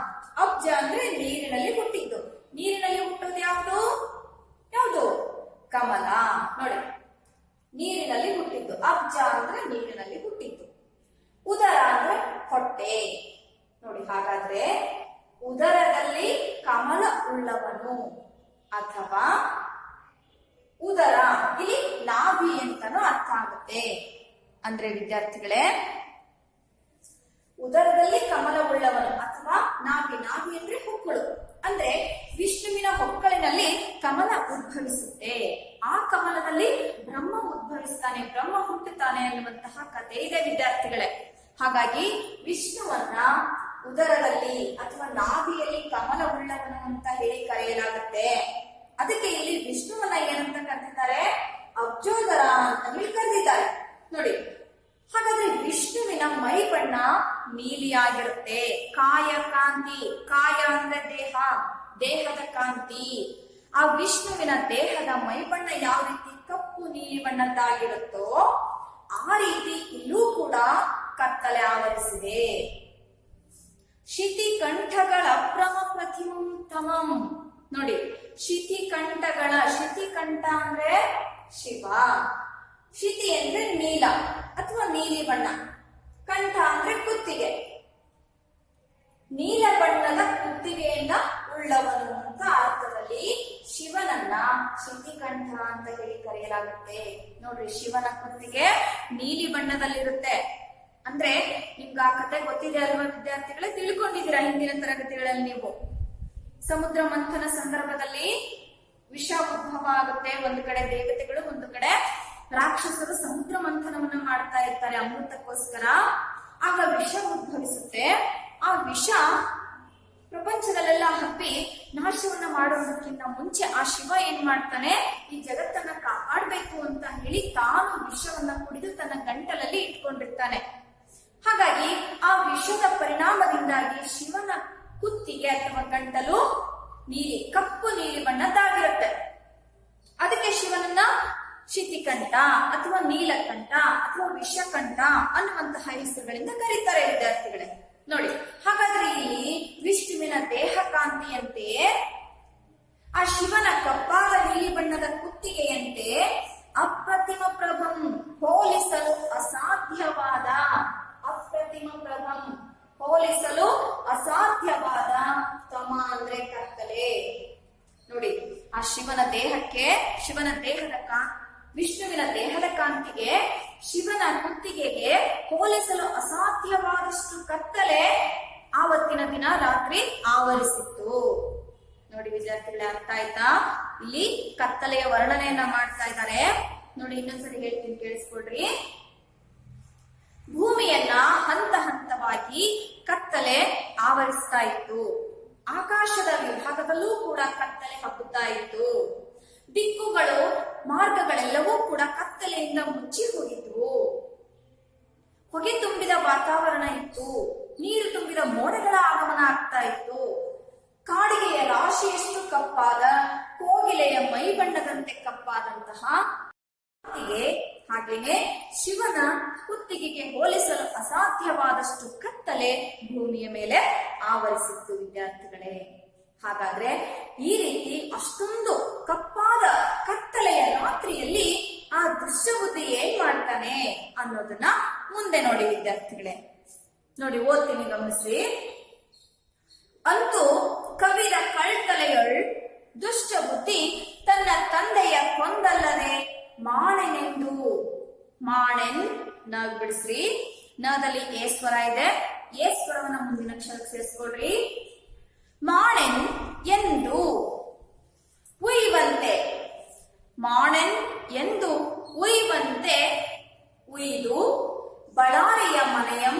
A: ಅಬ್ಜ ಅಂದ್ರೆ ನೀರಿನಲ್ಲಿ ಹುಟ್ಟಿದ್ದು. ನೀರಿನಲ್ಲಿ ಹುಟ್ಟೋದು ಯಾವುದು? ಯಾವುದು? ಕಮಲ. ನೋಡಿ, ನೀರಿನಲ್ಲಿ ಹುಟ್ಟಿದ್ದು. ಅಬ್ಜ ಅಂದ್ರೆ ನೀರಿನಲ್ಲಿ ಹುಟ್ಟಿದ್ದು. ಉದರ ಅಂದ್ರೆ ಹೊಟ್ಟೆ. ನೋಡಿ, ಹಾಗಾದ್ರೆ ಉದರದಲ್ಲಿ ಕಮಲ ಉಳ್ಳವನು ಅಥವಾ ಉದರ, ಇಲ್ಲಿ ನಾಭಿ ಅಂತಾನು ಅರ್ಥ ಆಗುತ್ತೆ. ಅಂದ್ರೆ ವಿದ್ಯಾರ್ಥಿಗಳೇ, ಉದರದಲ್ಲಿ ಕಮಲ ಉಳ್ಳವನು ಅಥವಾ ನಾಭಿ. ನಾಭಿ ಅಂದ್ರೆ ಹೊಕ್ಕಳು, ಅಂದ್ರೆ ವಿಷ್ಣುವಿನ ಹೊಕ್ಕಳಿನಲ್ಲಿ ಕಮಲ ಉದ್ಭವಿಸುತ್ತೆ. ಆ ಕಮಲದಲ್ಲಿ ಬ್ರಹ್ಮ ಉದ್ಭವಿಸ್ತಾನೆ, ಬ್ರಹ್ಮ ಹುಟ್ಟುತ್ತಾನೆ ಅನ್ನುವಂತಹ ಕಥೆ ಇದೆ ವಿದ್ಯಾರ್ಥಿಗಳೇ. ಹಾಗಾಗಿ ವಿಷ್ಣುವನ್ನ ಉದರದಲ್ಲಿ ಅಥವಾ ನಾಭಿಯಲ್ಲಿ ಕಮಲ ಉಳ್ಳವನು ಅಂತ ಹೇಳಿ ಕರೆಯಲಾಗುತ್ತೆ. ಅದಕ್ಕೆ ಇಲ್ಲಿ ವಿಷ್ಣುವನ್ನ ಏನಂತ ಕರೆದಿದ್ದಾರೆ? ಅಬ್ಜೋದರ ಅಂತ ಹೇಳಿ ಕರೆದಿದ್ದಾರೆ. ನೋಡಿ, ಹಾಗಾದ್ರೆ ವಿಷ್ಣುವಿನ ಮೈ ಬಣ್ಣ ನೀಲಿಯಾಗಿರುತ್ತೆ. ಕಾಯ ಕಾಂತಿ, ಕಾಯ ಅಂದ್ರೆ ದೇಹ, ದೇಹದ ಕಾಂತಿ. ಆ ವಿಷ್ಣುವಿನ ದೇಹದ ಮೈ ಬಣ್ಣ ಯಾವ ರೀತಿ ಕಪ್ಪು ನೀಲಿ ಬಣ್ಣದ್ದಾಗಿರುತ್ತೋ ಆ ರೀತಿ ಇಲ್ಲೂ ಕೂಡ ಕತ್ತಲೆ ಆವರಿಸಿದೆ. ಶಿತಿಕಂಠಗಳ ಅಪ್ರಮ ಪ್ರತಿಮಂ ತಮಂ. ನೋಡಿ, ಶಿತಿಕಂಠಗಳ, ಶಿತಿಕಂಠ ಅಂದ್ರೆ ಶಿವ, ಶಿತಿ ಅಂದ್ರೆ ನೀಲ ಅಥವಾ ನೀಲಿ ಬಣ್ಣ. ಕಂಠ ಅಂದ್ರೆ ಕುತ್ತಿಗೆ. ನೀಲ ಬಣ್ಣದ ಕುತ್ತಿಗೆಯನ್ನ ಉಳ್ಳವನು ಅಂತ ಅರ್ಥದಲ್ಲಿ ಶಿವನನ್ನ ಶಿತಿಕಂಠ ಅಂತ ಹೇಳಿ ಕರೆಯಲಾಗುತ್ತೆ. ನೋಡ್ರಿ, ಶಿವನ ಕುತ್ತಿಗೆ ನೀಲಿ ಬಣ್ಣದಲ್ಲಿರುತ್ತೆ. ಅಂದ್ರೆ ನಿಮ್ಗೆ ಆ ಕಥೆ ಗೊತ್ತಿದೆ ಅಲ್ವಾ ವಿದ್ಯಾರ್ಥಿಗಳೇ? ತಿಳ್ಕೊಂಡಿದ್ದೀರಾ ಹಿಂದಿನ ತರಗತಿಗಳಲ್ಲಿ ನೀವು. ಸಮುದ್ರ ಮಂಥನ ಸಂದರ್ಭದಲ್ಲಿ ವಿಷ ಉದ್ಭವ ಆಗುತ್ತೆ. ಒಂದು ಕಡೆ ದೇವತೆಗಳು, ಒಂದು ಕಡೆ ರಾಕ್ಷಸರು ಸಮುದ್ರ ಮಂಥನವನ್ನ ಮಾಡ್ತಾ ಇರ್ತಾರೆ ಅಮೃತಕ್ಕೋಸ್ಕರ. ಆಗ ವಿಷ ಉದ್ಭವಿಸುತ್ತೆ. ಆ ವಿಷ ಪ್ರಪಂಚದಲ್ಲೆಲ್ಲ ಹಬ್ಬಿ ನಾಶವನ್ನ ಮಾಡೋದಕ್ಕಿಂತ ಮುಂಚೆ ಆ ಶಿವ ಏನ್ ಮಾಡ್ತಾನೆ, ಈ ಜಗತ್ತನ್ನ ಕಾಪಾಡಬೇಕು ಅಂತ ಹೇಳಿ ತಾನು ವಿಷವನ್ನ ಕುಡಿದು ತನ್ನ ಗಂಟಲಲ್ಲಿ ಇಟ್ಕೊಂಡಿರ್ತಾನೆ. ಹಾಗಾಗಿ ಆ ವಿಷದ ಪರಿಣಾಮದಿಂದಾಗಿ ಶಿವನ ಕುತ್ತಿಗೆ ಅಥವಾ ಗಂಟಲು ಕಪ್ಪು ನೀಲಿ ಬಣ್ಣದ್ದಾಗಿರುತ್ತೆ. ಅದಕ್ಕೆ ಶಿವನನ್ನ ಶಿತಿಕಂಠ ಅಥವಾ ನೀಲಕಂಠ ಅಥವಾ ವಿಷಕಂಠ ಅನ್ನುವಂತಹ ಹೆಸರುಗಳಿಂದ ಕರೀತಾರೆ ವಿದ್ಯಾರ್ಥಿಗಳೇ. ನೋಡಿ, ಹಾಗಾದ್ರೆ ಇಲ್ಲಿ ವಿಷ್ಣುವಿನ ದೇಹ ಕಾಂತಿಯಂತೆ ಆ ಶಿವನ ಕಪ್ಪಾದ ನೀಲಿ ಬಣ್ಣದ ಕುತ್ತಿಗೆಯಂತೆ ಅಪ್ರತಿಮ ಪ್ರಭಂ, ಹೋಲಿಸಲು ಅಸಾಧ್ಯವಾದ, ಅಪ್ರತಿಮ ಪ್ರಭಂ ಹೋಲಿಸಲು ಅಸಾಧ್ಯವಾದ, ತಮ ಅಂದ್ರೆ ಕತ್ತಲೆ. ನೋಡಿ, ಆ ಶಿವನ ದೇಹಕ್ಕೆ, ವಿಷ್ಣುವಿನ ದೇಹದ ಕಾಂತಿಗೆ, ಶಿವನ ಕುತ್ತಿಗೆಗೆ ಹೋಲಿಸಲು ಅಸಾಧ್ಯವಾದಷ್ಟು ಕತ್ತಲೆ ಆವತ್ತಿನ ದಿನ ರಾತ್ರಿ ಆವರಿಸಿತ್ತು. ನೋಡಿ ವಿದ್ಯಾರ್ಥಿಗಳೇ, ಅರ್ಥ ಆಯ್ತಾ? ಇಲ್ಲಿ ಕತ್ತಲೆಯ ವರ್ಣನೆಯನ್ನ ಮಾಡ್ತಾ ಇದ್ದಾರೆ. ನೋಡಿ, ಇನ್ನೊಂದ್ಸರಿ ಹೇಳ್ತೀನಿ, ಕೇಳಿಸ್ಕೊಡ್ರಿ. ಭೂಮಿಯನ್ನ ಹಂತ ಹಂತವಾಗಿ ಕತ್ತಲೆ ಆವರಿಸ್ತಾ ಇತ್ತು. ಆಕಾಶದ ವಿಭಾಗದಲ್ಲೂ ಕೂಡ ಕತ್ತಲೆ ಹಬ್ಬುತ್ತಾ ಇತ್ತು. ದಿಕ್ಕುಗಳು, ಮಾರ್ಗಗಳೆಲ್ಲವೂ ಕೂಡ ಕತ್ತಲೆಯಿಂದ ಮುಚ್ಚಿ ಹೋಗಿದ್ವು. ಹೊಗೆ ತುಂಬಿದ ವಾತಾವರಣ ಇತ್ತು. ನೀರು ತುಂಬಿದ ಮೋಡಗಳ ಆಗಮನ ಆಗ್ತಾ ಇತ್ತು. ಕಾಡಿಗೆಯ ರಾಶಿಯಷ್ಟು ಕಪ್ಪಾದ, ಕೋಗಿಲೆಯ ಮೈ ಬಣ್ಣದಂತೆ ಕಪ್ಪಾದಂತಹ ಹಾಗೇನೆ ಶಿವನ ಕುತ್ತಿಗೆಗೆ ಹೋಲಿಸಲು ಅಸಾಧ್ಯವಾದಷ್ಟು ಕತ್ತಲೆ ಭೂಮಿಯ ಮೇಲೆ ಆವರಿಸಿತ್ತು ವಿದ್ಯಾರ್ಥಿಗಳೇ. ಹಾಗಾದ್ರೆ ಈ ರೀತಿ ಅಷ್ಟೊಂದು ಕಪ್ಪಾದ ಕತ್ತಲೆಯ ರಾತ್ರಿಯಲ್ಲಿ ಆ ದುಷ್ಟಬುದ್ಧಿ ಏನ್ ಮಾಡ್ತಾನೆ ಅನ್ನೋದನ್ನ ಮುಂದೆ ನೋಡಿ ವಿದ್ಯಾರ್ಥಿಗಳೇ. ನೋಡಿ, ಓದ್ತೀನಿ, ಗಮನಿಸಿ. ಅಂತೂ ಕವಿದ ಕಳ್ತಲೆಯೊಳ್ ದುಷ್ಟಬುದ್ಧಿ ತನ್ನ ತಂದೆಯ ಕೊಂದಲ್ಲದೆ ಮಾಣೆನೆಂದು, ಮಾಣೆನ್ ನಾವ್ ಬಿಡಿಸ್ರಿ, ನದಲ್ಲಿ ಏ ಸ್ವರ ಇದೆ, ಏ ಸ್ವರವನ್ನ ಮುಂದಿನ ಅಕ್ಷರಕ್ಕೆ ಸೇರಿಸ್ಕೊಳ್ರಿ. ಮಾಣೆನ್ ಎಂದು ಉಯ್ಯುವಂತೆ, ಮಾಣೆನ್ ಎಂದು ಉಯ್ಯುವಂತೆ ಉಯ್ದು ಬಳ್ಳಾರಿಯ ಮನೆಯಂ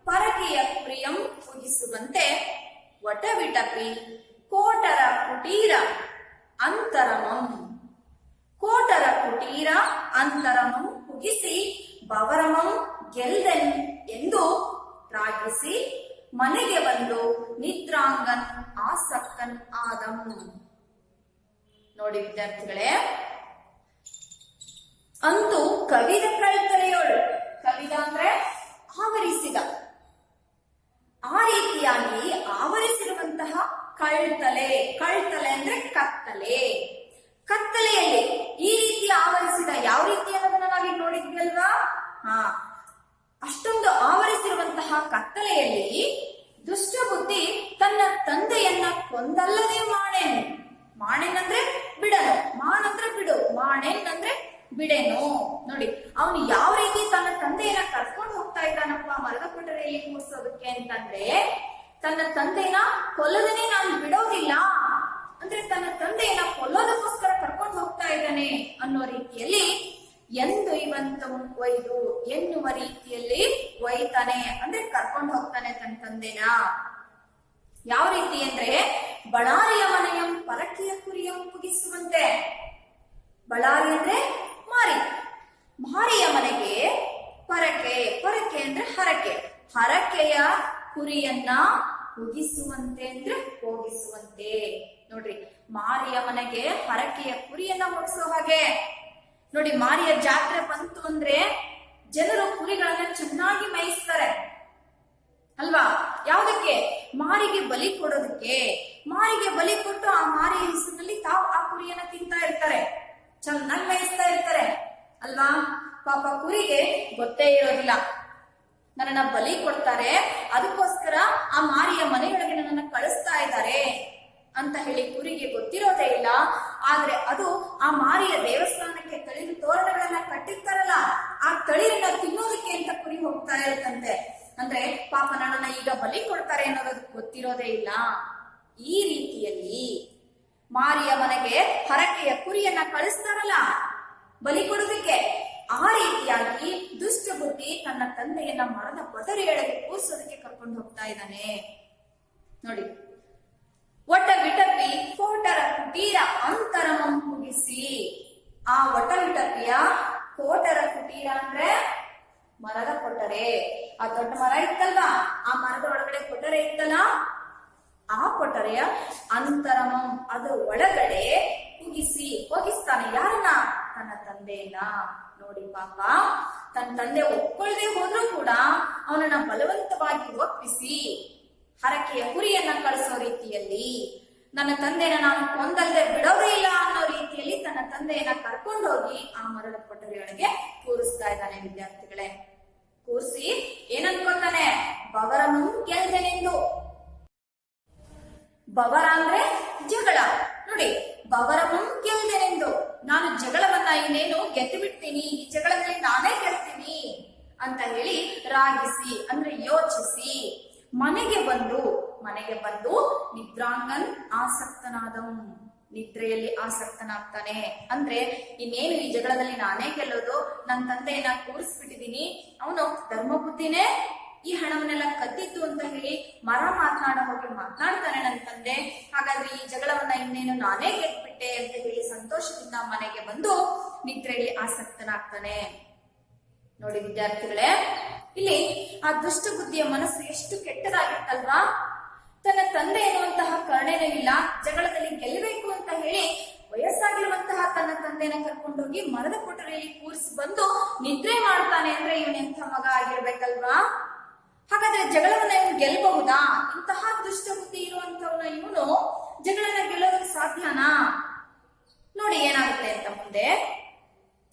A: ಪರಕೆಯ ಪ್ರಿಯಂ ಉಗಿಸುವಂತೆ ವಟವಿಟಪಿ ಕೋಟರ ಕುಟೀರ ಅಂತರಮಂ, ಕೋಟರ ಕುಟೀರ ಅಂತರಮಂ ಉಗಿಸಿ ಬವರಮಂ ಗೆಲ್ದೆನ್ ಎಂದು ರಾಗಿಸಿ ಮನೆಗೆ ಬಂದು ನಿದ್ರಾಂಗನ್ ಆಸಕ್ಕನ್ ಆದಂ. ನೋಡಿ ವಿದ್ಯಾರ್ಥಿಗಳೇ, ಅಂತೂ ಕವಿದ ಕಳ್ತಲೆಯೋಳು, ಕವಿದ ಅಂದ್ರೆ ಆವರಿಸಿದ, ಆ ರೀತಿಯಾಗಿ ಆವರಿಸಿರುವಂತಹ ಕಳ್ತಲೆ, ಕಳ್ತಲೆ ಅಂದ್ರೆ ಕತ್ತಲೆ, ಕತ್ತಲೆಯಲ್ಲಿ ಈ ರೀತಿ ಆವರಿಸಿದ, ಯಾವ ರೀತಿ ಅನ್ನೋದನ್ನ ನಾವೀಗ ನೋಡಿದ್ವಿ ಅಲ್ವಾ? ಅಷ್ಟೊಂದು ಆವರಿಸಿರುವಂತಹ ಕತ್ತಲೆಯಲ್ಲಿ ದುಷ್ಟಬುದ್ಧಿ ತನ್ನ ತಂದೆಯನ್ನ ಕೊಂದಲ್ಲದೆ ಮಾಣೆನ್, ಮಾಣೆನ್ ಅಂದ್ರೆ ಬಿಡನು, ಮಾನ್ ಅಂದ್ರೆ ಬಿಡು, ಮಾಣೆನ್ ಅಂದ್ರೆ ಬಿಡೆನು. ನೋಡಿ, ಅವನು ಯಾವ ರೀತಿ ತನ್ನ ತಂದೆಯನ್ನ ಕರ್ಕೊಂಡು ಹೋಗ್ತಾ ಇದ್ದಾನಪ್ಪ ಮರದ ಕೊಠಡಿಯಲ್ಲಿ ಕೂರಿಸೋದಕ್ಕೆ ಅಂತಂದ್ರೆ, ತನ್ನ ತಂದೆಯನ್ನ ಕೊಲ್ಲದನೆ ನಾನು ಬಿಡೋದಿಲ್ಲ ಅಂದ್ರೆ ತನ್ನ ತಂದೆಯನ್ನ ಕೊಲ್ಲೋದಕ್ಕೋಸ್ಕರ ಕರ್ಕೊಂಡು ಹೋಗ್ತಾ ಇದ್ದಾನೆ ಅನ್ನೋ ರೀತಿಯಲ್ಲಿ ಎಂದು ಇವಂತವನ್ ಒಯ್ದು ಎನ್ನುವ ರೀತಿಯಲ್ಲಿ ಒಯ್ತಾನೆ, ಅಂದ್ರೆ ಕರ್ಕೊಂಡು ಹೋಗ್ತಾನೆ ತನ್ನ ತಂದೆನ. ಯಾವ ರೀತಿ ಅಂದ್ರೆ ಬಳ್ಳಾರಿಯ ಮನೆಯಂ ಪರಕೆಯ ಕುರಿಯಂ ಮುಗಿಸುವಂತೆ. ಬಳ್ಳಾರಿ ಅಂದ್ರೆ ಮಾರಿ, ಮಾರಿಯ ಮನೆಗೆ ಪರಕೆ, ಪರಕೆ ಅಂದ್ರೆ ಹರಕೆ, ಹರಕೆಯ ಕುರಿಯನ್ನ ಮುಗಿಸುವಂತೆ ಅಂದ್ರೆ ಹೋಗಿಸುವಂತೆ. ನೋಡ್ರಿ, ಮಾರಿಯ ಮನೆಗೆ ಹರಕೆಯ ಕುರಿಯನ್ನ ಹೋಗಿಸೋ ಹಾಗೆ. ನೋಡಿ, ಮಾರಿಯ ಜಾತ್ರೆ ಬಂತು ಅಂದ್ರೆ ಜನರು ಕುರಿಗಳನ್ನ ಚೆನ್ನಾಗಿ ಮೇಯಿಸ್ತಾರೆ ಅಲ್ವಾ? ಯಾವುದಕ್ಕೆ? ಮಾರಿಗೆ ಬಲಿ ಕೊಡೋದಕ್ಕೆ. ಮಾರಿಗೆ ಬಲಿ ಕೊಟ್ಟು ಆ ಮಾರಿಯ ಹೆಸರಿನಲ್ಲಿ ತಾವು ಆ ಕುರಿಯನ್ನ ತಿಂತಾ ಇರ್ತಾರೆ, ಚೆನ್ನಾಗಿ ಮೇಯಿಸ್ತಾ ಇರ್ತಾರೆ ಅಲ್ವಾ? ಪಾಪ ಪಾಪ ಕುರಿಗೆ ಗೊತ್ತೇ ಇರೋದಿಲ್ಲ. ನನ್ನನ್ನ ಬಲಿ ಕೊಡ್ತಾರೆ, ಅದಕ್ಕೋಸ್ಕರ ಆ ಮಾರಿಯ ಮನೆಯೊಳಗೆ ನನ್ನನ್ನ ಕಳಿಸ್ತಾ ಇದ್ದಾರೆ ಅಂತ ಹೇಳಿ ಕುರಿಗೆ ಗೊತ್ತಿರೋದೇ ಇಲ್ಲ. ಆದ್ರೆ ಅದು ಆ ಮಾರಿಯ ದೇವಸ್ಥಾನಕ್ಕೆ ತಳಿರು ತೋರಣಗಳನ್ನ ಕಟ್ಟಿರ್ತಾರಲ್ಲ, ಆ ತಳಿರನ್ನ ತಿನ್ನೋದಕ್ಕೆ ಅಂತ ಕುರಿ ಹೋಗ್ತಾ ಇರುತ್ತಂತೆ. ಅಂದ್ರೆ ಪಾಪ ನನ್ನನ್ನ ಈಗ ಬಲಿ ಕೊಡ್ತಾರೆ ಅನ್ನೋದು ಗೊತ್ತಿರೋದೇ ಇಲ್ಲ. ಈ ರೀತಿಯಲ್ಲಿ ಮಾರಿಯ ಮನೆಗೆ ಹರಕೆಯ ಕುರಿಯನ್ನ ಕಳಿಸ್ತಾರಲ್ಲ ಬಲಿ ಕೊಡೋದಕ್ಕೆ, ಆ ರೀತಿಯಾಗಿ ದುಷ್ಟ ಬುದ್ಧಿ ತನ್ನ ತಂದೆಯನ್ನ ಮರದ ಪೊಟರೆಯೊಳಗೆ ಕೂರಿಸೋದಕ್ಕೆ ಕರ್ಕೊಂಡು ಹೋಗ್ತಾ ಇದ್ದಾನೆ. ನೋಡಿ, ಒಟ್ಟ ವಿಟಪಿ ಕೋಟರ ಕುಟೀರ ಅಂತರಮಂ ಮುಗಿಸಿ. ಆ ಒಟ್ಟ ವಿಟಪಿಯ ಕೋಟರ ಕುಟೀರ ಅಂದ್ರೆ ಮರದ ಕೊಟ್ಟರೆ. ಆ ದೊಡ್ಡ ಮರ ಇತ್ತಲ್ವಾ, ಆ ಮರದ ಒಳಗಡೆ ಕೊಟ್ಟರೆ ಇತ್ತಲ್ಲ, ಆ ಕೊಟ್ಟರೆಯ ಅಂತರಮಂ ಅದರ ಒಳಗಡೆ ಹೋಗಿಸ್ತಾನೆ. ಯಾರನ್ನ? ತನ್ನ ತಂದೆಯನ್ನ. ನೋಡಿ ಪಾಪ, ತನ್ನ ತಂದೆ ಒಪ್ಕೊಳ್ಳದೆ ಹೋದ್ರೂ ಕೂಡ ಅವನನ್ನ ಬಲವಂತವಾಗಿ ಒಪ್ಪಿಸಿ ಹರಕೆಯ ಕುರಿಯನ್ನ ಕಳಿಸೋ ರೀತಿಯಲ್ಲಿ, ನನ್ನ ತಂದೆನ ನಾನು ಕೊಂದಲ್ಲದೆ ಬಿಡೋದೇ ಇಲ್ಲ ಅನ್ನೋ ರೀತಿಯಲ್ಲಿ ತನ್ನ ತಂದೆಯನ್ನ ಕರ್ಕೊಂಡೋಗಿ ಆ ಮರದ ಕೊಠರಿಯೊಳಗೆ ಕೂರಿಸ್ತಾ ಇದ್ದಾನೆ. ವಿದ್ಯಾರ್ಥಿಗಳೇ, ಕೂರಿಸಿ ಏನನ್ಕೊತಾನೆ? ಬವರನು ಗೆಲ್ದೆನೆಂದು. ಬವರ ಅಂದ್ರೆ ಜಗಳ. ನೋಡಿ, ಬವರನು ಗೆಲ್ದೆನೆಂದು, ನಾನು ಜಗಳವನ್ನ ಇನ್ನೇನು ಗೆದ್ದು ಬಿಡ್ತೀನಿ, ಈ ಜಗಳದಲ್ಲಿ ನಾನೇ ಗೆಲ್ತೀನಿ ಅಂತ ಹೇಳಿ ರಾಗಿಸಿ ಅಂದ್ರೆ ಯೋಚಿಸಿ ಮನೆಗೆ ಬಂದು ನಿದ್ರಾಂಗನ್ ಆಸಕ್ತನಾದಂ, ನಿದ್ರೆಯಲ್ಲಿ ಆಸಕ್ತನಾಗ್ತಾನೆ. ಅಂದ್ರೆ ಇನ್ನೇನು ಈ ಜಗಳದಲ್ಲಿ ನಾನೇ ಗೆಲ್ಲೋದು, ನನ್ನ ತಂದೆಯನ್ನ ಕೂರಿಸ್ಬಿಟ್ಟಿದೀನಿ, ಅವನು ಧರ್ಮ ಬುದ್ಧಿನೇ ಈ ಹಣವನ್ನೆಲ್ಲ ಕದ್ದಿದ್ದು ಅಂತ ಹೇಳಿ ಮರ ಮಾತನಾಡ್ತಾನೆ ನನ್ನ ತಂದೆ. ಹಾಗಾದ್ರೆ ಈ ಜಗಳವನ್ನ ಇನ್ನೇನು ನಾನೇ ಗೆದ್ಬಿಟ್ಟೆ ಅಂತ ಹೇಳಿ ಸಂತೋಷದಿಂದ ಮನೆಗೆ ಬಂದು ನಿದ್ರೆಯಲ್ಲಿ ಆಸಕ್ತನಾಗ್ತಾನೆ. ನೋಡಿ ವಿದ್ಯಾರ್ಥಿಗಳೇ, ಇಲ್ಲಿ ಆ ದುಷ್ಟ ಬುದ್ಧಿಯ ಮನಸ್ಸು ಎಷ್ಟು ಕೆಟ್ಟದಾಗಿತ್ತಲ್ವಾ. ತನ್ನ ತಂದೆ ಎನ್ನುವಂತಹ ಕರುಣೆನೂ ಇಲ್ಲ, ಜಗಳದಲ್ಲಿ ಗೆಲ್ಲಬೇಕು ಅಂತ ಹೇಳಿ ವಯಸ್ಸಾಗಿರುವಂತಹ ತನ್ನ ತಂದೆನ ಕರ್ಕೊಂಡೋಗಿ ಮರದ ಕೊಠರಿಯಲ್ಲಿ ಕೂರಿಸಿ ಬಂದು ನಿದ್ರೆ ಮಾಡ್ತಾನೆ. ಅಂದ್ರೆ ಇವನೆಂಥ ಮಗ ಆಗಿರ್ಬೇಕಲ್ವಾ. ಹಾಗಾದ್ರೆ ಜಗಳವನ್ನ ಇವನು ಗೆಲ್ಲಬಹುದಾ? ಇಂತಹ ದುಷ್ಟ ಬುದ್ಧಿ ಇರುವಂತವನ ಇವನು ಜಗಳನ್ನ ಗೆಲ್ಲೋದಕ್ಕೆ ಸಾಧ್ಯನಾ? ನೋಡಿ ಏನಾಗುತ್ತೆ ಅಂತ ಮುಂದೆ.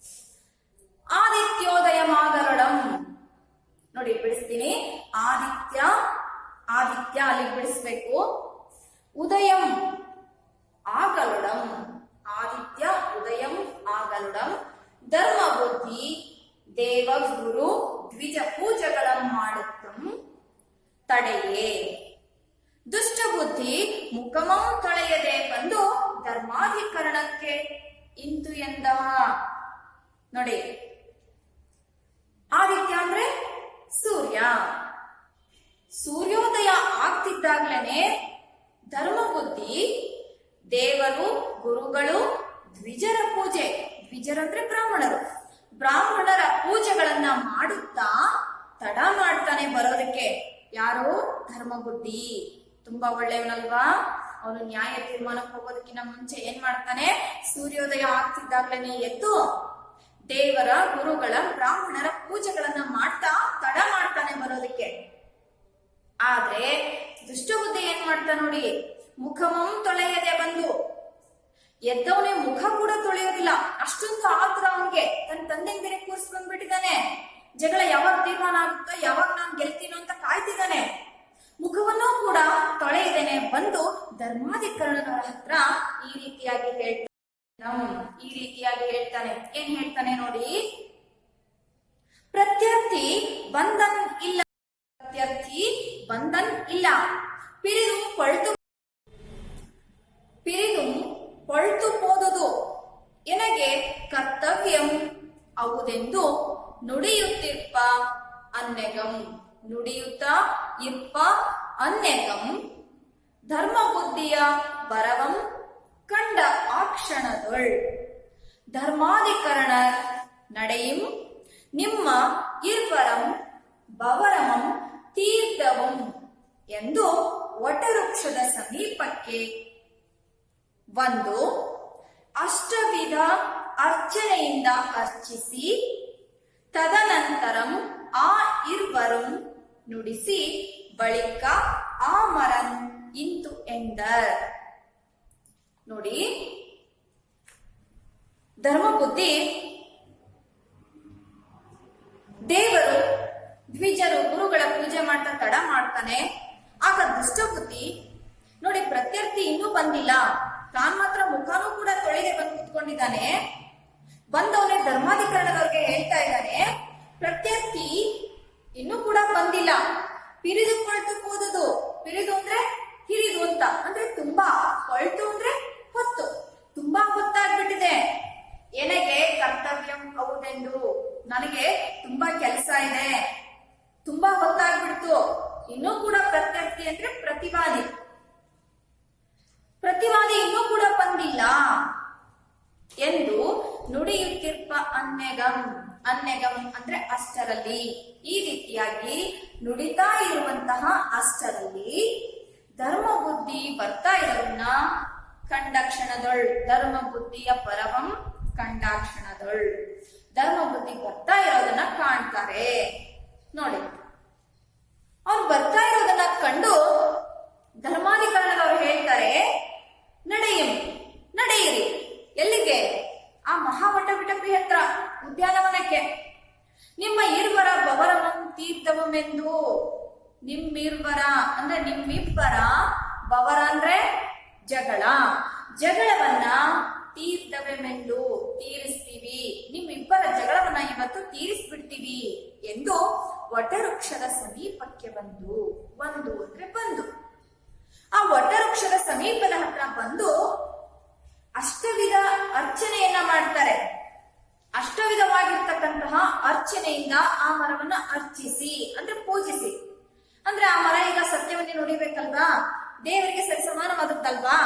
A: ಆದಿತ್ಯೋದಯ ಮಾಗರುಡಂ. ನೋಡಿ ಬಿಡಿಸ್ತೀನಿ. ಆದಿತ್ಯ ಅಲ್ಲಿ ಬಿಡಿಸ್ಬೇಕು. ಉದಯಂ ಆಗಲುಡಂ, ಆದಿತ್ಯ ಉದಯಂ ಆಗಲುಡಂ. ಧರ್ಮ ಬುದ್ಧಿ ದೇವ ಗುರು ದ್ವಿಜ ಪೂಜೆಗಳನ್ನು ಮಾಡುತ್ತಂ ತಡೆಯೇ. ದುಷ್ಟ ಬುದ್ಧಿ ಮುಖಮಂ ತೊಳೆಯದೆ ಬಂದು ಧರ್ಮಾಧಿಕರಣಕ್ಕೆ ಇಂತು ಎಂದ. ನೋಡಿ, ಆದಿತ್ಯ ಅಂದ್ರೆ ಸೂರ್ಯ. ಸೂರ್ಯೋದಯ ಆಗ್ತಿದ್ದಾಗ್ಲೇನೆ ಧರ್ಮ ಬುದ್ಧಿ ದೇವರು ಗುರುಗಳು ದ್ವಿಜರ ಪೂಜೆ, ದ್ವಿಜರಂದ್ರೆ ಬ್ರಾಹ್ಮಣರ ಪೂಜೆಗಳನ್ನ ಮಾಡುತ್ತಾ ತಡ ಮಾಡ್ತಾನೆ ಬರೋದಕ್ಕೆ. ಯಾರು? ಧರ್ಮ ಬುದ್ಧಿ. ತುಂಬಾ ಒಳ್ಳೆಯವನಲ್ವಾ. ಅವನು ನ್ಯಾಯ ತೀರ್ಮಾನಕ್ಕೆ ಹೋಗೋದಕ್ಕಿಂತ ಮುಂಚೆ ಏನ್ ಮಾಡ್ತಾನೆ? ಸೂರ್ಯೋದಯ ಆಗ್ತಿದ್ದಾಗ್ಲೇನೆ ಎದ್ದು ದೇವರ ಗುರುಗಳ ಬ್ರಾಹ್ಮಣರ ಪೂಜೆಗಳನ್ನ ಮಾಡ್ತಾ ತಡ ಮಾಡ್ತಾನೆ ಬರೋದಕ್ಕೆ. ಆದ್ರೆ ದುಷ್ಟ ಬುದ್ಧಿ ಏನ್ ಮಾಡ್ತಾ ನೋಡಿ, ಮುಖಮಂ ತೊಳೆಯದೆ ಬಂದು, ಎದ್ದವನೇ ಮುಖ ಕೂಡ ತೊಳೆಯೋದಿಲ್ಲ, ಅಷ್ಟೊಂದು ಆತರ ಅವನಿಗೆ. ತನ್ನ ತಂದೆ ಬೇರೆ ಕೂರಿಸ್ಕೊಂಡ್ಬಿಟ್ಟಿದ್ದಾನೆ. ಜಗಳ ಯಾವಾಗ ತೀರ್ಮಾನ ಆಗುತ್ತೋ, ಯಾವಾಗ ನಾನು ಗೆಲ್ತೀನೋ ಅಂತ ಕಾಯ್ತಿದ್ದಾನೆ. ಮುಖವನ್ನೂ ಕೂಡ ತೊಳೆಯದೇನೆ ಬಂದು ಧರ್ಮಾಧಿಕರಣದವರ ಹತ್ರ ಈ ರೀತಿಯಾಗಿ ಹೇಳ್ತಾನೆ. ಏನ್ ಹೇಳ್ತಾನೆ ನೋಡಿ. ಪ್ರತ್ಯರ್ಥಿ ಬಂಧನ್ ಇಲ್ಲ, ಪಿರಿದು ಪೊಳ್ತು ಪೋದುದು ಎನಗೆ ಕರ್ತವ್ಯಂ ಅವುದೆಂದು ನುಡಿಯುತ್ತಿರ್ಪ ಅನ್ನೆಗಂ ಧರ್ಮ ಬುದ್ಧಿಯ ಬರವಂ ಕಂಡ ಆ ಕ್ಷಣದೊಳ್ ಧರ್ಮಾಧಿಕರಣ ನಡೆಯುಂ ನಿಮ್ಮ ಇರ್ವರಂ ಬವರಮಂ ತೀರ್ಥವಂ ಎಂದು ವಟವೃಕ್ಷದ ಸಮೀಪಕ್ಕೆ ಒಂದು ಅಷ್ಟವಿಧ ಅರ್ಚನೆಯಿಂದ ಅರ್ಚಿಸಿ ತದನಂತರಂ ಆ ಇರ್ವರಂ ನುಡಿಸಿ ಬಳಿಕ ಆ ಮರನ್ ಇಂತು ಎಂದರ್. ನೋಡಿ, ಧರ್ಮ ಬುದ್ಧಿ ಮಾಡ್ತಾ ತಡ ಮಾಡ್ತಾನೆ. ಆಗ ದುಷ್ಟಬುದ್ಧಿ ನೋಡಿ ಪ್ರತ್ಯರ್ಥಿ ಇನ್ನೂ ಬಂದಿಲ್ಲ, ತಾನ್ ಮಾತ್ರ ಮುಖನೂ ಕೂಡ ತೊಳೆದೆ ಬಂದು ಕೂತ್ಕೊಂಡಿದ್ದಾನೆ. ಬಂದವನೇ ಧರ್ಮಾಧಿಕರಣದವ್ರಿಗೆ ಹೇಳ್ತಾ ಇದ್ದಾನೆ, ಪ್ರತ್ಯರ್ಥಿ ಇನ್ನೂ ಕೂಡ ಬಂದಿಲ್ಲ, ಪಿರಿದು ಕೊಳ್ತು ಕೂದುದು. ಪಿರಿದು ಅಂದ್ರೆ ಹಿರಿದು ಅಂತ, ಅಂದ್ರೆ ತುಂಬಾ, ಕೊಳ್ತು ಅಂದ್ರೆ ಹೊತ್ತು, ತುಂಬಾ ಹೊತ್ತಾಗ್ಬಿಟ್ಟಿದೆ. ಏನೆಗೆ ಕರ್ತವ್ಯಂ ಹೌದೆಂದು, ನನಗೆ ತುಂಬಾ ಕೆಲಸ ಇದೆ, ತುಂಬಾ ಹೊತ್ತಾಗ್ಬಿಡ್ತು. ಇನ್ನೂ ಕೂಡ ಪ್ರತ್ಯರ್ಥಿ ಅಂದ್ರೆ ಪ್ರತಿವಾದಿ, ಪ್ರತಿವಾದಿ ಇನ್ನೂ ಕೂಡ ಬಂದಿಲ್ಲ ಎಂದು ನುಡಿಯುತ್ತಿರ್ಪ ಅನ್ಯಗಂ. ಅನ್ಯಗಂ ಅಂದ್ರೆ ಅಷ್ಟರಲ್ಲಿ. ಈ ರೀತಿಯಾಗಿ ನುಡಿತಾ ಇರುವಂತಹ ಅಷ್ಟರಲ್ಲಿ ಧರ್ಮ ಬುದ್ಧಿ ಬರ್ತಾ ಇರೋದನ್ನ ಕಂಡ ಕ್ಷಣದೊಳ್, ಧರ್ಮ ಬುದ್ಧಿಯ ಪರವಂ ಕಂಡ ಕ್ಷಣದೊಳ್, ಧರ್ಮ ಬುದ್ಧಿ ಬರ್ತಾ ಇರೋದನ್ನ ಕಾಣ್ತಾರೆ. ನೋಡಿ, ಅವ್ರು ಬರ್ತಾ ಇರೋದನ್ನ ಕಂಡು ಧರ್ಮಾಧಿಕರಣದವ್ರು ಹೇಳ್ತಾರೆ, ನಡೆಯಿರಿ. ಎಲ್ಲಿಗೆ? ಆ ಮಹಾವಟವಿಟಪಿ ಹತ್ರ ಉದ್ಯಾನವನಕ್ಕೆ. ನಿಮ್ಮ ಇರ್ವರ ಬವರವಂ ತೀರ್ಥವಮೆಂದು. ನಿಮ್ಮಿರ್ವರ ಅಂದ್ರೆ ನಿಮ್ಮಿಬ್ಬರ, ಬವರ ಅಂದ್ರೆ ಜಗಳ, ಜಗಳವನ್ನ ತೀರ್ಥವೆಮೆಂದು ತೀರಿಸ್ತೀವಿ, ನಿಮ್ಮಿಬ್ಬರ ಜಗಳವನ್ನ ಇವತ್ತು ತೀರಿಸ್ಬಿಡ್ತೀವಿ ಎಂದು ವಟವೃಕ್ಷದ ಸಮೀಪಕ್ಕೆ ಬಂದು ಅಂದ್ರೆ ಬಂದು, ಆ ವಟವೃಕ್ಷದ ಸಮೀಪದ ಹತ್ರ ಬಂದು ಅಷ್ಟವಿಧ ಅರ್ಚನೆಯನ್ನ ಮಾಡ್ತಾರೆ. ಅಷ್ಟವಿಧವಾಗಿರ್ತಕ್ಕಂತಹ ಅರ್ಚನೆಯಿಂದ ಆ ಮರವನ್ನ ಅರ್ಚಿಸಿ ಅಂದ್ರೆ ಪೂಜಿಸಿ. ಅಂದ್ರೆ ಆ ಮರ ಈಗ ಸತ್ಯವನ್ನೇ ನುಡಿಬೇಕಲ್ವಾ, ದೇವರಿಗೆ ಸರಿಸಮಾನವಾದದ್ದಲ್ವಾ,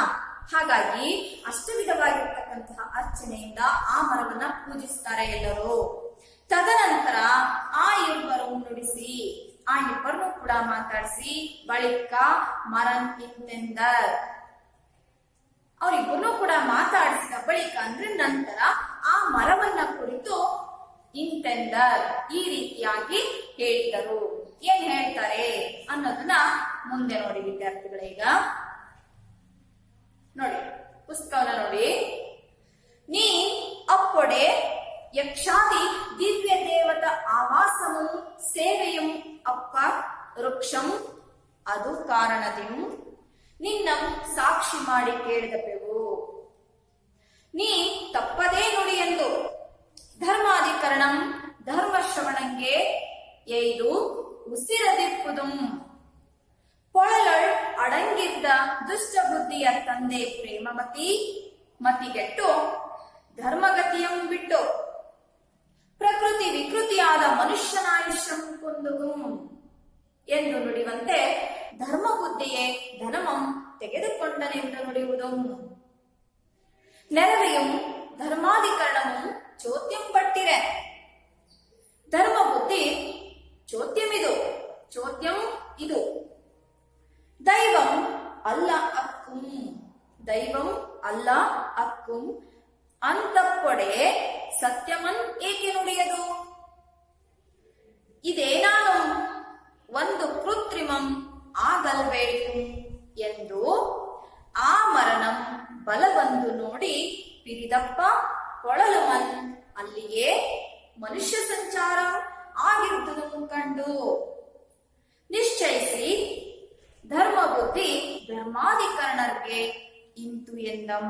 A: ಹಾಗಾಗಿ ಅಷ್ಟವಿಧವಾಗಿರ್ತಕ್ಕಂತಹ ಅರ್ಚನೆಯಿಂದ ಆ ಮರವನ್ನ ಪೂಜಿಸ್ತಾರೆ ಎಲ್ಲರೂ. ತದನಂತರ ಆ ಇಬ್ಬರು ನುಡಿಸಿ, ಆ ಇಬ್ಬರನ್ನು ಕೂಡ ಮಾತಾಡಿಸಿ ಬಳಿಕ ಮರನ್ ಇಂತೆಂದರ್, ಅವರಿಬ್ಬರನ್ನು ಕೂಡ ಮಾತಾಡಿಸಿದ ಬಳಿಕ ಅಂದ್ರೆ ನಂತರ ಆ ಮರವನ್ನ ಕುರಿತು ಇಂತೆಂದರ್ ಈ ರೀತಿಯಾಗಿ ಹೇಳಿದರು. ಏನ್ ಹೇಳ್ತಾರೆ ಅನ್ನೋದನ್ನ ಮುಂದೆ ನೋಡಿ ವಿದ್ಯಾರ್ಥಿಗಳೇ. ಈಗ ನೋಡಿ ಪುಸ್ತಕವನ್ನ ನೋಡಿ. ನೀ ಅಪ್ಪೊಡೆ ಯಕ್ಷಾದಿ ದಿವ್ಯ ದೇವತ ಆವಾಸಮು ಸೇವೆಯಂ ಅಪ್ಪ ವೃಕ್ಷಂ ಅದು ಕಾರಣದಿಂ ನಿನ್ನ ಸಾಕ್ಷಿ ಮಾಡಿ ಕೇಳಿದಪೆವು. ನೀ ತಪ್ಪದೇ ನುಡಿ ಎಂದು ಧರ್ಮಾಧಿಕರಣಂ ಧರ್ಮಶ್ರವಣಂಗೆ ಎಯ್ದು ಉಸಿರದಿಪ್ಪುದುಂ ಪೊಳಲೊಳ್ ಅಡಂಗಿದ್ದ ದುಷ್ಟ ಬುದ್ಧಿಯ ತಂದೆ ಪ್ರೇಮಮತಿ ಮತಿಗೆಟ್ಟು ಧರ್ಮಗತಿಯಂ ಬಿಟ್ಟು ಪ್ರಕೃತಿ ವಿಕೃತಿಯಾದ ಮನುಷ್ಯನಾಯುಷ್ಯಂ ಕುಂದುಗುಂ ಎಂದು ನುಡಿಯುವಂತೆ ಧರ್ಮ ಬುದ್ಧಿಯೇ ಧನಮಂ ತೆಗೆದುಕೊಂಡನೆಂದು ನುಡಿಯುವುದು. ನೆರವೆಯು ಧರ್ಮಾಧಿಕರಣಮು ಚೋದ್ಯಂ ಪಟ್ಟಿರೆ. ಧರ್ಮ ಬುದ್ಧಿ ಚೋದ್ಯಮಿದು, ಚೋದ್ಯಂ ಇದು. ದೈವಂ ಅಲ್ಲ ಅಕ್ಕುಂ, ದೈವಂ ಅಲ್ಲ ಅಕ್ಕುಂ ಅಂತಪ್ಪೊಡೆ ಸತ್ಯಮನ್ ಏಕೆ ನುಡಿಯದು. ಇದೇನಾನು ಒಂದು ಕೃತ್ರಿಮಂ ಆಗಲ್ವೇಳ್ತು ಎಂದು ಆ ಮರಣಂ ಬಲಬಂದು ನೋಡಿ ಪಿರಿದಪ್ಪ ಕೊಳಲಮನ್ ಅಲ್ಲಿಯೇ ಮನುಷ್ಯ ಸಂಚಾರ ಆಗಿರುವುದನ್ನು ಕಂಡು ನಿಶ್ಚಯಿಸಿ ಧರ್ಮ ಬುದ್ಧಿ ಧರ್ಮಾಧಿಕರಣರಿಗೆ ಇಂತು ಎಂದಂ.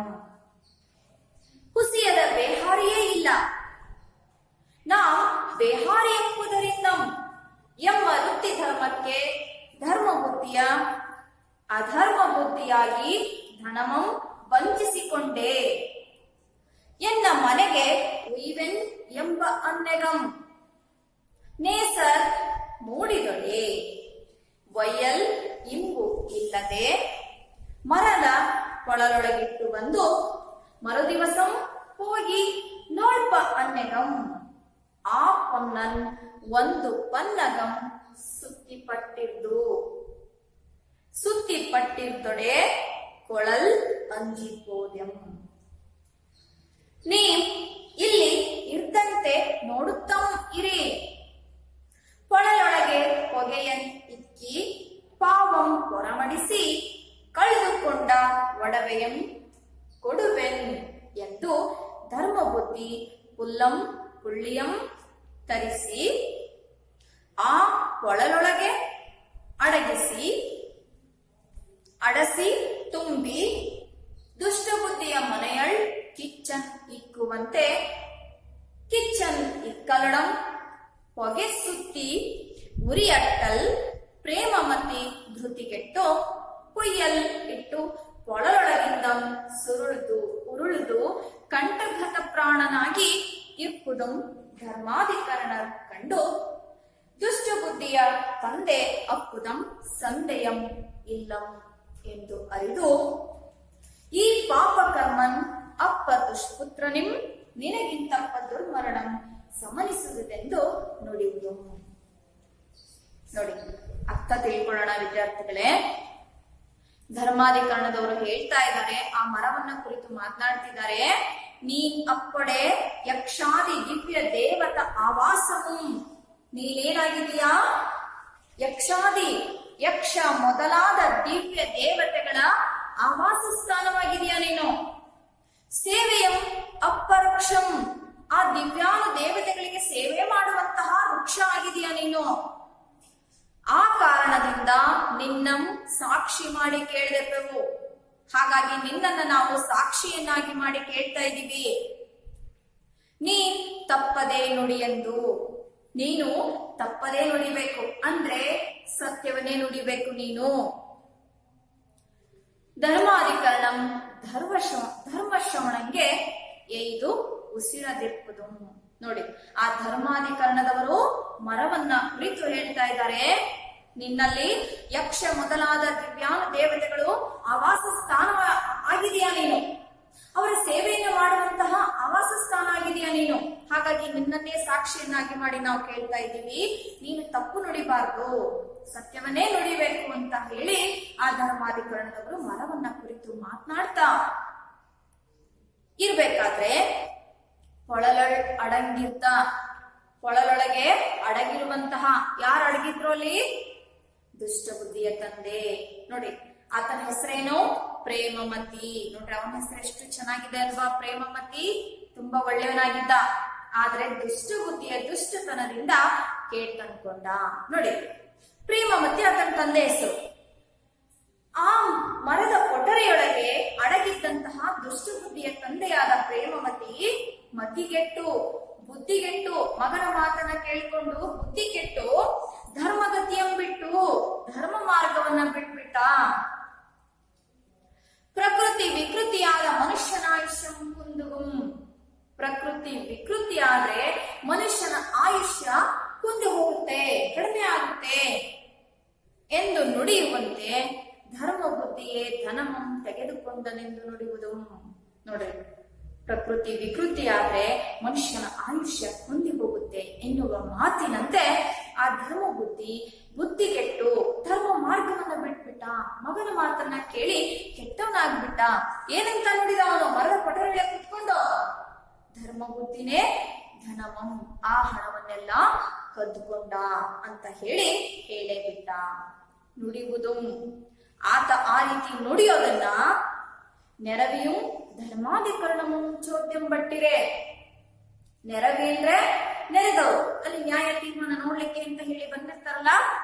A: ಹುಸಿಯದ ಬೇಹಾರಿಯೇ ಇಲ್ಲ, ನಾವು ಬೇಹಾರಿ ಎಂಬುದರಿಂದ ಎಂಬ ವೃತ್ತಿ ಧರ್ಮಕ್ಕೆ ಧರ್ಮ ಬುದ್ಧಿಯ ಅಧರ್ಮ ಬುದ್ಧಿಯಾಗಿ ಧನಮಂ ವಂಚಿಸಿಕೊಂಡೆ ಎನ್ನ ಮನೆಗೆ ಉಯ್ವೆನ್ ಎಂಬ ಅನ್ನೆಗಂ ನೇಸರ್ ಮೂಡಿದೊಡೆ ವಯಲ್ ಇಂಬು ಇಲ್ಲದೆ ಮರದ ಕೊಳಲೊಳಗಿಟ್ಟು ಬಂದು ಮರುದಿವಸಂ ಹೋಗಿ ನೋಡ್ಪ ಅನ್ನೆಗಂ ಆ ಪೊನ್ನನ್ ಒಂದು ಪನ್ನಗಂ ಸುತ್ತಿಪಟ್ಟಿರ್ದೊಡೆ ಕೊಳಲ್ ಅಂಜಿಪೋದ್ಯಂ. ನೀ ಇಲ್ಲಿ ಇರ್ದಂತೆ ನೋಡುತ್ತಂ ಇರಿ. ಕೊಳಲೊಳಗೆ ಹೊಗೆಯನ್ ಇಕ್ಕಿ ಪಾವಂ ಹೊರಮಡಿಸಿ ಕಳೆದುಕೊಂಡ ಒಡವೆಯಂ ಕೊಡುವೆನ್ ಎಂದು ಧರ್ಮ ಬುದ್ಧಿ ಪುಲ್ಲಂ ಪುಳ್ಳಿಯಂ ತರಿಸಿ ಆ ಕೊಳಲೊಳಗೆ ಅಡಗಿಸಿ ಅಡಸಿ ತುಂಬಿ ದುಷ್ಟಬುದ್ಧಿಯ ಮನೆಯಳ್ ಕಿಚ್ಚನ್ ಇಕ್ಕುವಂತೆ ಕಿಚ್ಚನ್ ಇಕ್ಕಲಡಂ ಹೊಗೆ ಸುತ್ತಿ ಉರಿಯಟ್ಟಲ್ ಪ್ರೇಮಮತಿ ಧೃತಿಗೆಟ್ಟು ಕುಯ್ಯಲ್ ಇಟ್ಟು ಒಳಲೊಳಗಿಂದಂ ಉರುಳುದು ಕಂಠಘತ ಪ್ರಾಣನಾಗಿ ಇಪ್ಪುದಂ ಧರ್ಮಾಧಿಕರಣರ್ ಕಂಡು ದುಷ್ಟಬುದ್ಧಿಯ ತಂದೆ ಅಪ್ಪುದಂ ಸಂದೇಯಂ ಇಲ್ಲಂ ಎಂದು ಅರಿದು ಈ ಪಾಪ ಕರ್ಮನ್ ಅಪ್ಪ ದುಷ್ಪುತ್ರನಿಂ ನಿನಗಿಂತಪ್ಪ ದುರ್ಮರಣಂ ಸಮನಿಸುವುದೆಂದು ನುಡಿಯುವುದು. ನೋಡಿ, ಅರ್ಥ ತಿಳ್ಕೊಳ್ಳೋಣ ವಿದ್ಯಾರ್ಥಿಗಳೇ. ಧರ್ಮಾಧಿಕರಣದವರು ಹೇಳ್ತಾ ಇದ್ದಾರೆ, ಆ ಮರವನ್ನ ಕುರಿತು ಮಾತನಾಡ್ತಿದ್ದಾರೆ. ನೀನ್ ಅಪ್ಪಡೆ ಯಕ್ಷಾದಿ ದಿವ್ಯ ದೇವತ ಆವಾಸವು, ನೀನೇನಾಗಿದೀಯಾ? ಯಕ್ಷಾದಿ, ಯಕ್ಷ ಮೊದಲಾದ ದಿವ್ಯ ದೇವತೆಗಳ ಆವಾಸ ಸ್ಥಾನವಾಗಿದೆಯಾ ನೀನು. ಸೇವೆಯಂ ಅಪ್ಪವೃಕ್ಷಂ, ಆ ದಿವ್ಯಾನು ದೇವತೆಗಳಿಗೆ ಸೇವೆ ಮಾಡುವಂತಹ ವೃಕ್ಷ ಆಗಿದೆಯಾ ನೀನು. ಆ ಕಾರಣದಿಂದ ನಿನ್ನಂ ಸಾಕ್ಷಿ ಮಾಡಿ ಕೇಳಿದೆ ಪ್ರಭು. ಹಾಗಾಗಿ ನಿನ್ನನ್ನು ನಾವು ಸಾಕ್ಷಿಯನ್ನಾಗಿ ಮಾಡಿ ಕೇಳ್ತಾ ಇದ್ದೀವಿ. ನೀನ್ ತಪ್ಪದೇ ನುಡಿಯೆಂದು, ನೀನು ತಪ್ಪದೇ ನುಡಿಬೇಕು ಅಂದ್ರೆ ಸತ್ಯವನ್ನೇ ನುಡಿಬೇಕು ನೀನು. ಧರ್ಮಾಧಿಕರಣಂ ಧರ್ಮಶ್ರವಣಂಗೆ ಏದು ಉಸಿರದಿರ್ಪುದು. ನೋಡಿ, ಆ ಧರ್ಮಾಧಿಕರಣದವರು ಮರವನ್ನ ಕುರಿತು ಹೇಳ್ತಾ ಇದ್ದಾರೆ, ನಿನ್ನಲ್ಲಿ ಯಕ್ಷ ಮೊದಲಾದ ದಿವ್ಯಾನು ದೇವತೆಗಳು ಆವಾಸ ಸ್ಥಾನ ಆಗಿದೆಯಾ ನೀನು, ಅವರ ಸೇವೆಯನ್ನು ಮಾಡುವಂತಹ ಆವಾಸ ಸ್ಥಾನ ಆಗಿದೆಯಾ ನೀನು. ಹಾಗಾಗಿ ನಿನ್ನನ್ನೇ ಸಾಕ್ಷಿಯನ್ನಾಗಿ ಮಾಡಿ ನಾವು ಕೇಳ್ತಾ ಇದ್ದೀವಿ, ನೀನು ತಪ್ಪು ನುಡಿಬಾರ್ದು, ಸತ್ಯವನ್ನೇ ನುಡಿಬೇಕು ಅಂತ ಹೇಳಿ ಆ ಧರ್ಮಾಧಿಕರಣದವರು ಮರವನ್ನ ಕುರಿತು ಮಾತನಾಡ್ತಾ ಇರ್ಬೇಕಾದ್ರೆ ಕೊಳಲೊಳಗೆ ಅಡಗಿರುವಂತಹ ಯಾರು ಅಡಗಿದ್ರು ಅಲ್ಲಿ? ದುಷ್ಟ ಬುದ್ಧಿಯ ತಂದೆ. ನೋಡಿ, ಆತನ ಹೆಸರೇನು? ಪ್ರೇಮಮತಿ. ನೋಡ್ರಿ, ಅವನ ಹೆಸರು ಎಷ್ಟು ಚೆನ್ನಾಗಿದೆ ಅಲ್ವಾ? ಪ್ರೇಮಮತಿ. ತುಂಬಾ ಒಳ್ಳೆಯವನಾಗಿದ್ದ, ಆದ್ರೆ ದುಷ್ಟ ಬುದ್ಧಿಯ ದುಷ್ಟತನದಿಂದ ಕೇಳ್ಕೊಂಡ. ನೋಡಿ, ಪ್ರೇಮಮತಿ ಆತನ ತಂದೆ ಹೆಸರು. ಆ ಮರದ ಕೊಠರೆಯೊಳಗೆ ಅಡಗಿದ್ದಂತಹ ದುಷ್ಟ ಬುದ್ಧಿಯ ತಂದೆಯಾದ ಪ್ರೇಮಮತಿ ಮತಿಗೆಟ್ಟು ಬುದ್ಧಿಗೆಟ್ಟು ಮಗನ ಮಾತನ್ನ ಕೇಳಿಕೊಂಡು ಬುದ್ಧಿ ಕೆಟ್ಟು ಧರ್ಮಗತಿಯಂ ಬಿಟ್ಟು ಧರ್ಮ ಮಾರ್ಗವನ್ನ ಬಿಟ್ಬಿಟ್ಟ. ಪ್ರಕೃತಿ ವಿಕೃತಿಯಾದ ಮನುಷ್ಯನ ಆಯುಷ್ಯಂ ಕುಂದುಗುಂ. ಪ್ರಕೃತಿ ವಿಕೃತಿ ಆದ್ರೆ ಮನುಷ್ಯನ ಆಯುಷ್ಯ ಕುಂದು ಹೋಗುತ್ತೆ, ಕಡಿಮೆ ಆಗುತ್ತೆ ಎಂದು ನುಡಿಯುವಂತೆ ಧರ್ಮ ಬುದ್ಧಿಯೇ ಧನಮಂ ತೆಗೆದುಕೊಂಡನೆಂದು ನುಡಿಯುವುದು. ನೋಡ್ರಿ, ಪ್ರಕೃತಿ ವಿಕೃತಿ ಆದ್ರೆ ಮನುಷ್ಯನ ಆಯುಷ್ಯ ಕುಂದಿ ಹೋಗುತ್ತೆ ಎನ್ನುವ ಮಾತಿನಂತೆ ಆ ಧರ್ಮ ಬುದ್ಧಿಗೆಟ್ಟು ಧರ್ಮ ಮಾರ್ಗವನ್ನ ಬಿಟ್ಬಿಟ್ಟ. ಮಗನ ಮಾತನ್ನ ಕೇಳಿ ಕೆಟ್ಟವನಾಗ್ಬಿಟ್ಟ. ಏನಂತ ನುಡಿದ ಅವನು? ಮರದ ಕೊಠರೆಯ ಕುತ್ಕೊಂಡು ಧರ್ಮ ಬುದ್ಧಿನೇ ಧನಮಂ, ಆ ಹಣವನ್ನೆಲ್ಲ ಕದ್ದುಕೊಂಡ ಅಂತ ಹೇಳೇ ಬಿಟ್ಟ. ನುಡಿಯುವುದು ಆತ ಆ ರೀತಿ ನುಡಿಯೋದನ್ನ ನೆರವಿಯು ಧರ್ಮಾಧಿಕರಣಮು ಚೋದ್ಯಂ ಬಟ್ಟಿರೆ. ನೆರವಿ ಅಂದ್ರೆ ನೆರೆದವರು, ಅಲ್ಲಿ ನ್ಯಾಯ ತೀರ್ಮಾನ ನೋಡ್ಲಿಕ್ಕೆ ಅಂತ ಹೇಳಿ ಬಂದಿರ್ತಾರಲ್ಲ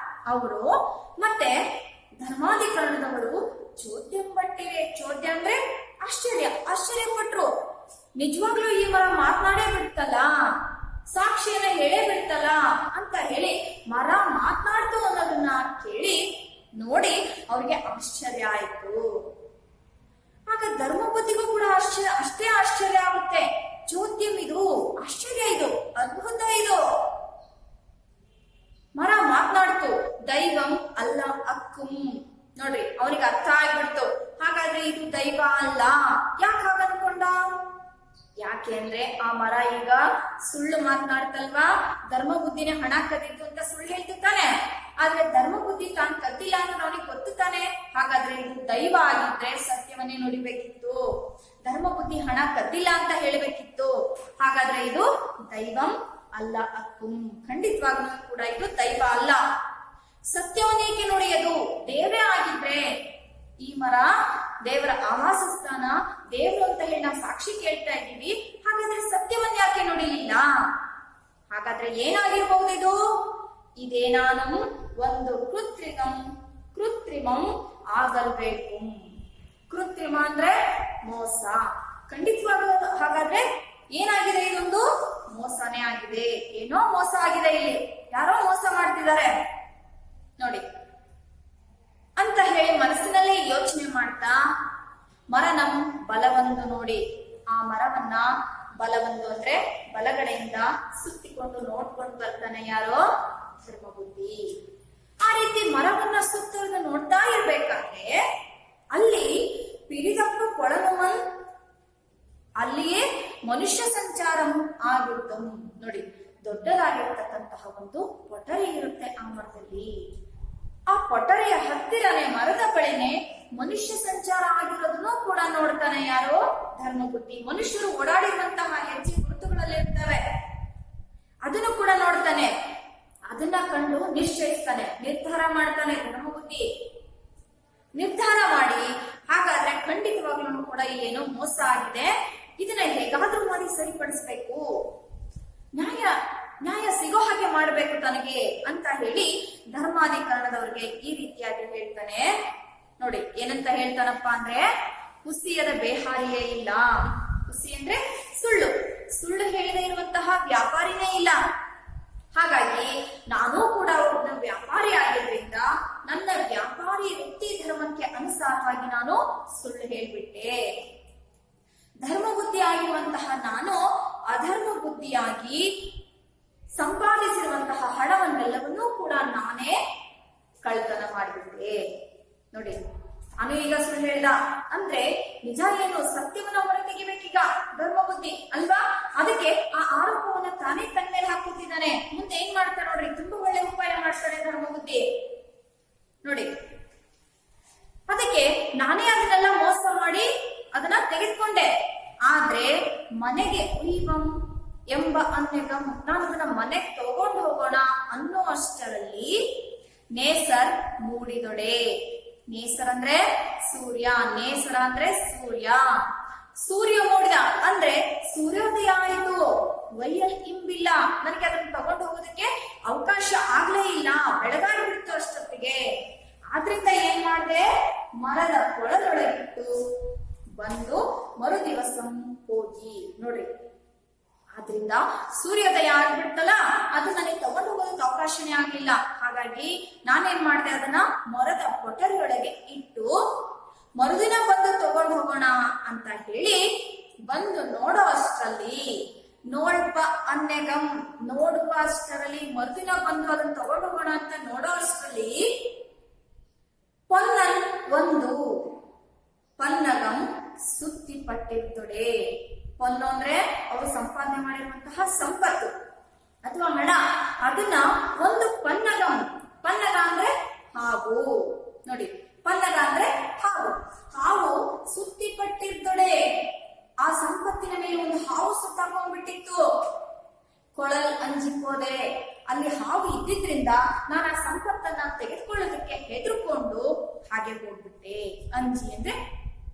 A: ಅವರು. ಮತ್ತೆ ಧರ್ಮಾಧಿಕರಣದವರು ಚೋದ್ಯಂ ಬಟ್ಟಿರೆ. ಚೋದ್ಯ ಅಂದ್ರೆ ಆಶ್ಚರ್ಯಪಟ್ರು. ನಿಜವಾಗ್ಲೂ ಈ ಮರ ಮಾತನಾಡೇ ಬಿಡ್ತಲ್ಲ, ಸಾಕ್ಷಿಯನ್ನ ಹೇಳೇ ಬಿಡ್ತಲ್ಲ ಅಂತ ಹೇಳಿ ಮರ ಮಾತನಾಡ್ತು ಅನ್ನೋದನ್ನ ಕೇಳಿ ನೋಡಿ ಅವ್ರಿಗೆ ಆಶ್ಚರ್ಯ ಆಯ್ತು. ಆಗ ಧರ್ಮ ಬುದ್ಧಿಗೂ ಕೂಡ ಅಷ್ಟೇ ಆಶ್ಚರ್ಯ ಆಗುತ್ತೆ. ಚೋದ್ಯಂ ಇದು, ಆಶ್ಚರ್ಯ ಇದು, ಅದ್ಭುತ ಇದು. ಮರ ಮಾತನಾಡ್ತು, ದೈವಂ ಅಲ್ಲ ಅಕ್ಕುಂ. ನೋಡ್ರಿ, ಅವನಿಗೆ ಅರ್ಥ ಆಗ್ಬಿಡ್ತು. ಹಾಗಾದ್ರೆ ಇದು ದೈವ ಅಲ್ಲ. ಯಾಕೆ ಹಾಗ ಅನ್ಕೊಂಡ? ಯಾಕೆ ಅಂದ್ರೆ ಆ ಮರ ಈಗ ಸುಳ್ಳು ಮಾತನಾಡ್ತಲ್ವಾ, ಧರ್ಮ ಬುದ್ಧಿನೇ ಹಣ ಕದ್ದಿತ್ತು ಅಂತ ಸುಳ್ಳು ಹೇಳ್ತಿರ್ತಾನೆ. ಆದ್ರೆ ಧರ್ಮ ಬುದ್ಧಿ ತಾನು ಕದ್ದಿಲ್ಲ ಅನ್ನೋದು ಅವನಿಗೆ ಗೊತ್ತು ತಾನೆ. ಹಾಗಾದ್ರೆ ಇದು ದೈವ ಆಗಿದ್ರೆ ಸತ್ಯವನ್ನೇ ನುಡಿಬೇಕಿತ್ತು, ಧರ್ಮ ಬುದ್ಧಿ ಹಣ ಕದ್ದಿಲ್ಲ ಅಂತ ಹೇಳಬೇಕಿತ್ತು. ಹಾಗಾದ್ರೆ ಇದು ದೈವಂ ಅಲ್ಲ ಅಕ್ಕುಂ. ಖಂಡಿತವಾಗ್ಲೂ ಕೂಡ ಇದು ದೈವ ಅಲ್ಲ. ಸತ್ಯವನ್ನೇಕೆ ನುಡಿಯದು? ದೇವರೇ ಆಗಿದ್ರೆ ಈ ಮರ ದೇವರ ಆವಾಸ ಸ್ಥಾನ, ದೇವರು ಅಂತ ಹೇಳಿ ನಾವು ಸಾಕ್ಷಿ ಕೇಳ್ತಾ ಇದ್ದೀವಿ. ಹಾಗಾದ್ರೆ ಸತ್ಯವನ್ನ ಯಾಕೆ ನುಡಿಲಿಲ್ಲ? ಹಾಗಾದ್ರೆ ಏನಾಗಿರ್ಬಹುದು ಇದು? ಇದೇನಾನು ಒಂದು ಕೃತ್ರಿಮಂ ಆಗಲ್ಬೇಕು. ಕೃತ್ರಿಮ ಅಂದ್ರೆ ಮೋಸ. ಖಂಡಿತವಾಗ್ಲೂ ಹಾಗಾದ್ರೆ ಏನಾಗಿದೆ? ಇದೊಂದು ಮೋಸನೇ ಆಗಿದೆ. ಏನೋ ಮೋಸ ಆಗಿದೆ, ಇಲ್ಲಿ ಯಾರೋ ಮೋಸ ಮಾಡ್ತಿದ್ದಾರೆ ನೋಡಿ ಅಂತ ಹೇಳಿ ಮನಸ್ಸಿನಲ್ಲಿ ಯೋಚನೆ ಮಾಡ್ತಾ ಮರನಂ ಬಲವೊಂದು ನೋಡಿ, ಆ ಮರವನ್ನ ಬಲವೊಂದು ಅಂದ್ರೆ ಬಲಗಡೆಯಿಂದ ಸುತ್ತಿಕೊಂಡು ನೋಡ್ಕೊಂಡು ಬರ್ತಾನೆ ಯಾರೋ? ಧರ್ಮಬುದ್ಧಿ. ಆ ರೀತಿ ಮರವನ್ನ ಸುತ್ತೋದು ನೋಡ್ತಾ ಇರ್ಬೇಕಾದ್ರೆ ಅಲ್ಲಿ ಪಿರಿದಪ್ಪು ಕೊಳನುಮನ್, ಅಲ್ಲಿಯೇ ಮನುಷ್ಯ ಸಂಚಾರಂ ಆಗಿರುತ್ತಂ ನೋಡಿ. ದೊಡ್ಡದಾಗಿರ್ತಕ್ಕಂತಹ ಒಂದು ಕೊಠರಿ ಇರುತ್ತೆ ಆ ಮರದಲ್ಲಿ. ಆ ಕೊಠರಿಯ ಹತ್ತಿರನೇ ಮರದ ಬಳಿನೇ ಮನುಷ್ಯ ಸಂಚಾರ ಆಗಿರೋದನ್ನು ಕೂಡ ನೋಡ್ತಾನೆ ಯಾರೋ? ಧರ್ಮಬುದ್ಧಿ. ಮನುಷ್ಯರು ಓಡಾಡಿರುವಂತಹ ಹೆಜ್ಜೆ ಗುರುತುಗಳಲ್ಲಿ ಇರ್ತವೆ, ಅದನ್ನು ಕೂಡ ನೋಡ್ತಾನೆ. ಅದನ್ನ ಕಂಡು ನಿಶ್ಚಯಿಸ್ತಾನೆ, ನಿರ್ಧಾರ ಮಾಡ್ತಾನೆ ಧರ್ಮಬುದ್ಧಿ. ನಿರ್ಧಾರ ಮಾಡಿ ಹಾಗಾದ್ರೆ ಖಂಡಿತವಾಗ್ಲೂ ಕೂಡ ಏನೋ ಮೋಸ ಆಗಿದೆ, ಇದನ್ನ ಹೇಗಾದ್ರೂ ಮಾಡಿ ಸರಿಪಡಿಸ್ಬೇಕು, ನ್ಯಾಯ ಸಿಗೋ ಹಾಗೆ ಮಾಡ್ಬೇಕು ತನಗೆ ಅಂತ ಹೇಳಿ ಧರ್ಮಾಧಿಕರಣದವ್ರಿಗೆ ಈ ರೀತಿಯಾಗಿ ಹೇಳ್ತಾನೆ ನೋಡಿ. ಏನಂತ ಹೇಳ್ತಾನಪ್ಪ ಅಂದ್ರೆ, ಹುಸಿಯದ ಬೇಹಾರಿಯೇ ಇಲ್ಲ. ಹುಸಿ ಅಂದ್ರೆ ಸುಳ್ಳು ಹೇಳದೇ ಇರುವಂತಹ ವ್ಯಾಪಾರಿನೇ ಇಲ್ಲ. ಹಾಗಾಗಿ ನಾನು ಕೂಡ ಒಬ್ಬ ವ್ಯಾಪಾರಿ ಆಗಿದ್ರಿಂದ ನನ್ನ ವ್ಯಾಪಾರಿ ವೃತ್ತಿ ಧರ್ಮಕ್ಕೆ ಅನುಸಾರವಾಗಿ ನಾನು ಸುಳ್ಳು ಹೇಳ್ಬಿಟ್ಟೆ. ಧರ್ಮ ಬುದ್ಧಿ ಆಗಿರುವಂತಹ ನಾನು ಅಧರ್ಮ ಬುದ್ಧಿಯಾಗಿ ಸಂಪಾದಿಸಿರುವಂತಹ ಹಣವನ್ನೆಲ್ಲವನ್ನೂ ಕೂಡ ನಾನೇ ಕಳ್ತನ ಮಾಡಿಬಿಟ್ಟೆ ನೋಡಿ. ನಾನು ಈಗ ಸುಳ್ಳು ಹೇಳ್ದ ಅಂದ್ರೆ ನಿಜ ಏನು? ಸತ್ಯವನ್ನ ಹೊರತೆಗಿಬೇಕೀಗ ಧರ್ಮ ಬುದ್ಧಿ ಅಲ್ವಾ? ಅದಕ್ಕೆ ಆ ಆರೋಪವನ್ನ ತಾನೇ ತನ್ನ ಮೇಲೆ ಹಾಕುತ್ತಿದ್ದಾನೆ. ಮುಂದೆ ಏನ್ ಮಾಡ್ತಾರೆ ನೋಡ್ರಿ, ತುಂಬಾ ಒಳ್ಳೆ ಉಪಾಯ ಮಾಡ್ತಾರೆ ಧರ್ಮ ಬುದ್ಧಿ ನೋಡಿ. ಅದಕ್ಕೆ ನಾನೇ ಅದನ್ನೆಲ್ಲ ಮೋಸ ಮಾಡಿ ಅದನ್ನ ತೆಗೆದುಕೊಂಡೆ. ಆದ್ರೆ ಮನೆಗೆ ಉಯ್ವಂ ಎಂಬ ಅನ್ಯಗಂ, ನಾನು ಅದನ್ನ ಮನೆಗೆ ತಗೊಂಡು ಹೋಗೋಣ ಅನ್ನೋ ಅಷ್ಟರಲ್ಲಿ ನೇಸರ್ ಮೂಡಿದೊಡೆ. ನೇಸರ್ ಅಂದ್ರೆ ಸೂರ್ಯ, ನೇಸರ ಅಂದ್ರೆ ಸೂರ್ಯ ಮೂಡಿದ ಅಂದ್ರೆ ಸೂರ್ಯೋದಯ ಆಯಿತು. ವೈಯಲ್ ಇಂಬಿಲ್ಲ, ನನಗೆ ಅದನ್ನ ತಗೊಂಡು ಹೋಗೋದಕ್ಕೆ ಅವಕಾಶ ಆಗ್ಲೇ ಇಲ್ಲ, ಬೆಳಗಾಗಿ ಬಿಡ್ತು ಅಷ್ಟೊತ್ತಿಗೆ. ಆದ್ರಿಂದ ಏನ್ ಮಾಡಿದೆ, ಮರದ ಕೊಳದೊಳಗಿಟ್ಟು ಬಂದು ಮರು ದಿವಸ ಹೋಗಿ ನೋಡಿ. ಆದ್ರಿಂದ ಸೂರ್ಯೋದಯ ಆಗ್ಬಿಡ್ತಲ್ಲ, ಅದು ನನಗೆ ತಗೊಂಡು ಹೋಗೋದಕ್ಕೆ ಅವಕಾಶನೇ ಆಗ್ಲಿಲ್ಲ. ಹಾಗಾಗಿ ನಾನೇನ್ ಮಾಡಿದೆ, ಅದನ್ನ ಮರದ ಕೊಠರಿಯೊಳಗೆ ಇಟ್ಟು ಮರುದಿನ ಬಂದು ತಗೊಂಡು ಹೋಗೋಣ ಅಂತ ಹೇಳಿ ಬಂದು ನೋಡೋ ಅಷ್ಟರಲ್ಲಿ ನೋಡ್ಪ ಅನ್ನೆಗಂ, ನೋಡುವ ಅಷ್ಟರಲ್ಲಿ ಮರುದಿನ ಬಂದು ಅದನ್ನ ತಗೊಂಡು ಹೋಗೋಣ ಅಂತ ನೋಡೋ ಅಷ್ಟರಲ್ಲಿ ಪೊನ್ನನ್ ಒಂದು ಪನ್ನಗಂ ಸುತ್ತಿ ಪಟ್ಟಿರ್ತೊಡೆ. ಪೊನ್ನು ಅಂದ್ರೆ ಅವರು ಸಂಪಾದನೆ ಮಾಡಿರುವಂತಹ ಸಂಪತ್ತು ಅಥವಾ ಹಣ, ಅದನ್ನ ಒಂದು ಪನ್ನಗ ಅಂದ್ರೆ ಹಾವು ನೋಡಿ. ಪನ್ನಗ ಅಂದ್ರೆ ಹಾವು ಸುತ್ತಿ ಪಟ್ಟಿರ್ತೊಡೆ. ಆ ಸಂಪತ್ತಿನ ಮೇಲೆ ಒಂದು ಹಾವು ಸುತ್ತಾಕೊಂಡ್ಬಿಟ್ಟಿತ್ತು. ಕೊಳಲ್ ಅಂಜಿಕೋದೆ, ಅಲ್ಲಿ ಹಾವು ಇದ್ದಿದ್ರಿಂದ ನಾನು ಆ ಸಂಪತ್ತನ್ನ ತೆಗೆದುಕೊಳ್ಳೋದಕ್ಕೆ ಹೆದರ್ಕೊಂಡು ಹಾಗೆ ಹೋಗ್ಬಿಟ್ಟೆ. ಅಂಜಿ ಅಂದ್ರೆ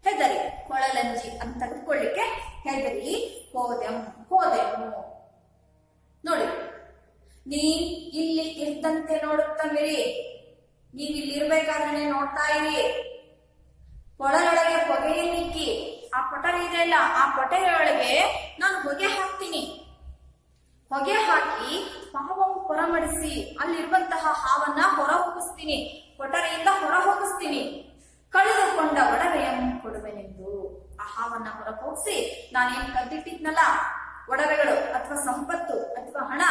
A: ಹೆದರಿ, ಕೊಳಲಂಜಿ ಅಂತ ತೆಗೆದುಕೊಳ್ಳಿಕ್ಕೆ ಹೆದರಿ ಹೋದೆವು ನೋಡಿ. ನೀನ್ ಇಲ್ಲಿ ಇದ್ದಂತೆ ನೋಡುತ್ತಮಿರಿ, ನೀವ್ ಇಲ್ಲಿ ಇರ್ಬೇಕಾದ್ರೆ ನೋಡ್ತಾ ಇರಿ. ಕೊಳಲೊಳಗೆ ಹೊಗೆಯನ್ನಿಕ್ಕಿ, ಆ ಕೊಠರಿ ಇದೆಯಲ್ಲ, ಆ ಕೊಠರಿಯೊಳಗೆ ನಾನು ಹೊಗೆ ಹಾಕ್ತೀನಿ. ಹೊಗೆ ಹಾಕಿ ಪಾವಂ ಹೊರಮಡಿಸಿ ಅಲ್ಲಿರುವಂತಹ ಹಾವನ್ನ ಹೊರ ಹೋಗಿಸ್ತೀನಿ, ಕೊಠರಿಯಿಂದ ಹೊರ ಹೋಗಿಸ್ತೀನಿ. ಕಳೆದುಕೊಂಡ ಒಡವೆಯನ್ನು ಕೊಡುವೆನೆಂದು ಆ ಹಾವನ್ನ ಹೊರ ಹೋಗಿಸಿ ನಾನೇನ್ ಕದ್ದಿಟ್ಟಿದ್ನಲ್ಲ ಒಡವೆಗಳು ಅಥವಾ ಸಂಪತ್ತು ಅಥವಾ ಹಣ,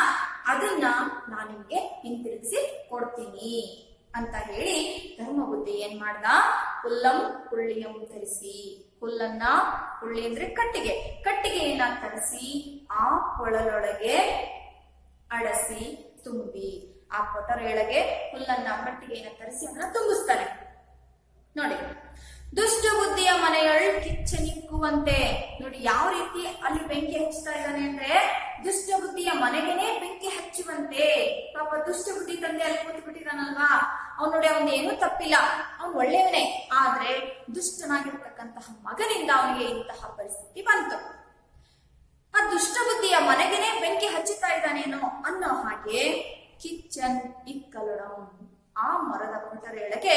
A: ಅದನ್ನ ನಾನು ನಿಮ್ಗೆ ಹಿಂತಿರುಗಿಸಿ ಕೊಡ್ತೀನಿ ಅಂತ ಹೇಳಿ ಧರ್ಮಬುದ್ಧಿ ಏನ್ ಮಾಡ್ದ, ಹುಲ್ಲಂ ಹುಳ್ಳಿಯಂ ತರಿಸಿ, ಹುಲ್ಲನ್ನ, ಹುಳ್ಳಿ ಅಂದ್ರೆ ಕಟ್ಟಿಗೆಯನ್ನ ತರಿಸಿ ಆ ಕೊಳಲೊಳಗೆ ಅಡಸಿ ತುಂಬಿ, ಆ ಕೊಠರೆಯೊಳಗೆ ಹುಲ್ಲನ್ನ ಕಟ್ಟಿಗೆಯನ್ನ ತರಿಸಿ ಅದನ್ನ ತುಂಬಿಸ್ತಾನೆ ನೋಡಿ. ದುಷ್ಟ ಬುದ್ಧಿಯ ಮನೆಯೊಳ್ ಕಿಚ್ಚನಿಕ್ಕುವಂತೆ ನೋಡಿ, ಯಾವ ರೀತಿ ಅಲ್ಲಿ ಬೆಂಕಿ ಹಚ್ಚುತ್ತಾ ಇದ್ದಾನೆ ಅಂದ್ರೆ ದುಷ್ಟ ಬುದ್ಧಿಯ ಮನೆಗೆನೆ ಬೆಂಕಿ ಹಚ್ಚುವಂತೆ. ಪಾಪ ದುಷ್ಟ ಬುದ್ಧಿ ತಂದೆ ಅಲ್ಲಿ ಕೂತು ಬಿಟ್ಟಿದ್ದಾನಲ್ವಾ, ಅವ್ನು ನೋಡಿ ಅವನ್ ಏನೂ ತಪ್ಪಿಲ್ಲ, ಅವ್ನು ಒಳ್ಳೆಯವನೇ. ಆದ್ರೆ ದುಷ್ಟನಾಗಿರ್ತಕ್ಕಂತಹ ಮಗನಿಂದ ಅವನಿಗೆ ಇಂತಹ ಪರಿಸ್ಥಿತಿ ಬಂತು. ಆ ದುಷ್ಟ ಬುದ್ಧಿಯ ಮನೆಗೆನೆ ಬೆಂಕಿ ಹಚ್ಚುತ್ತಾ ಇದ್ದಾನೇನೋ ಅನ್ನೋ ಹಾಗೆ ಕಿಚ್ಚನ್ ಇಕ್ಕಲುಡಂ ಆ ಮರದ ಪೊಟರೆಯೊಳಗೆ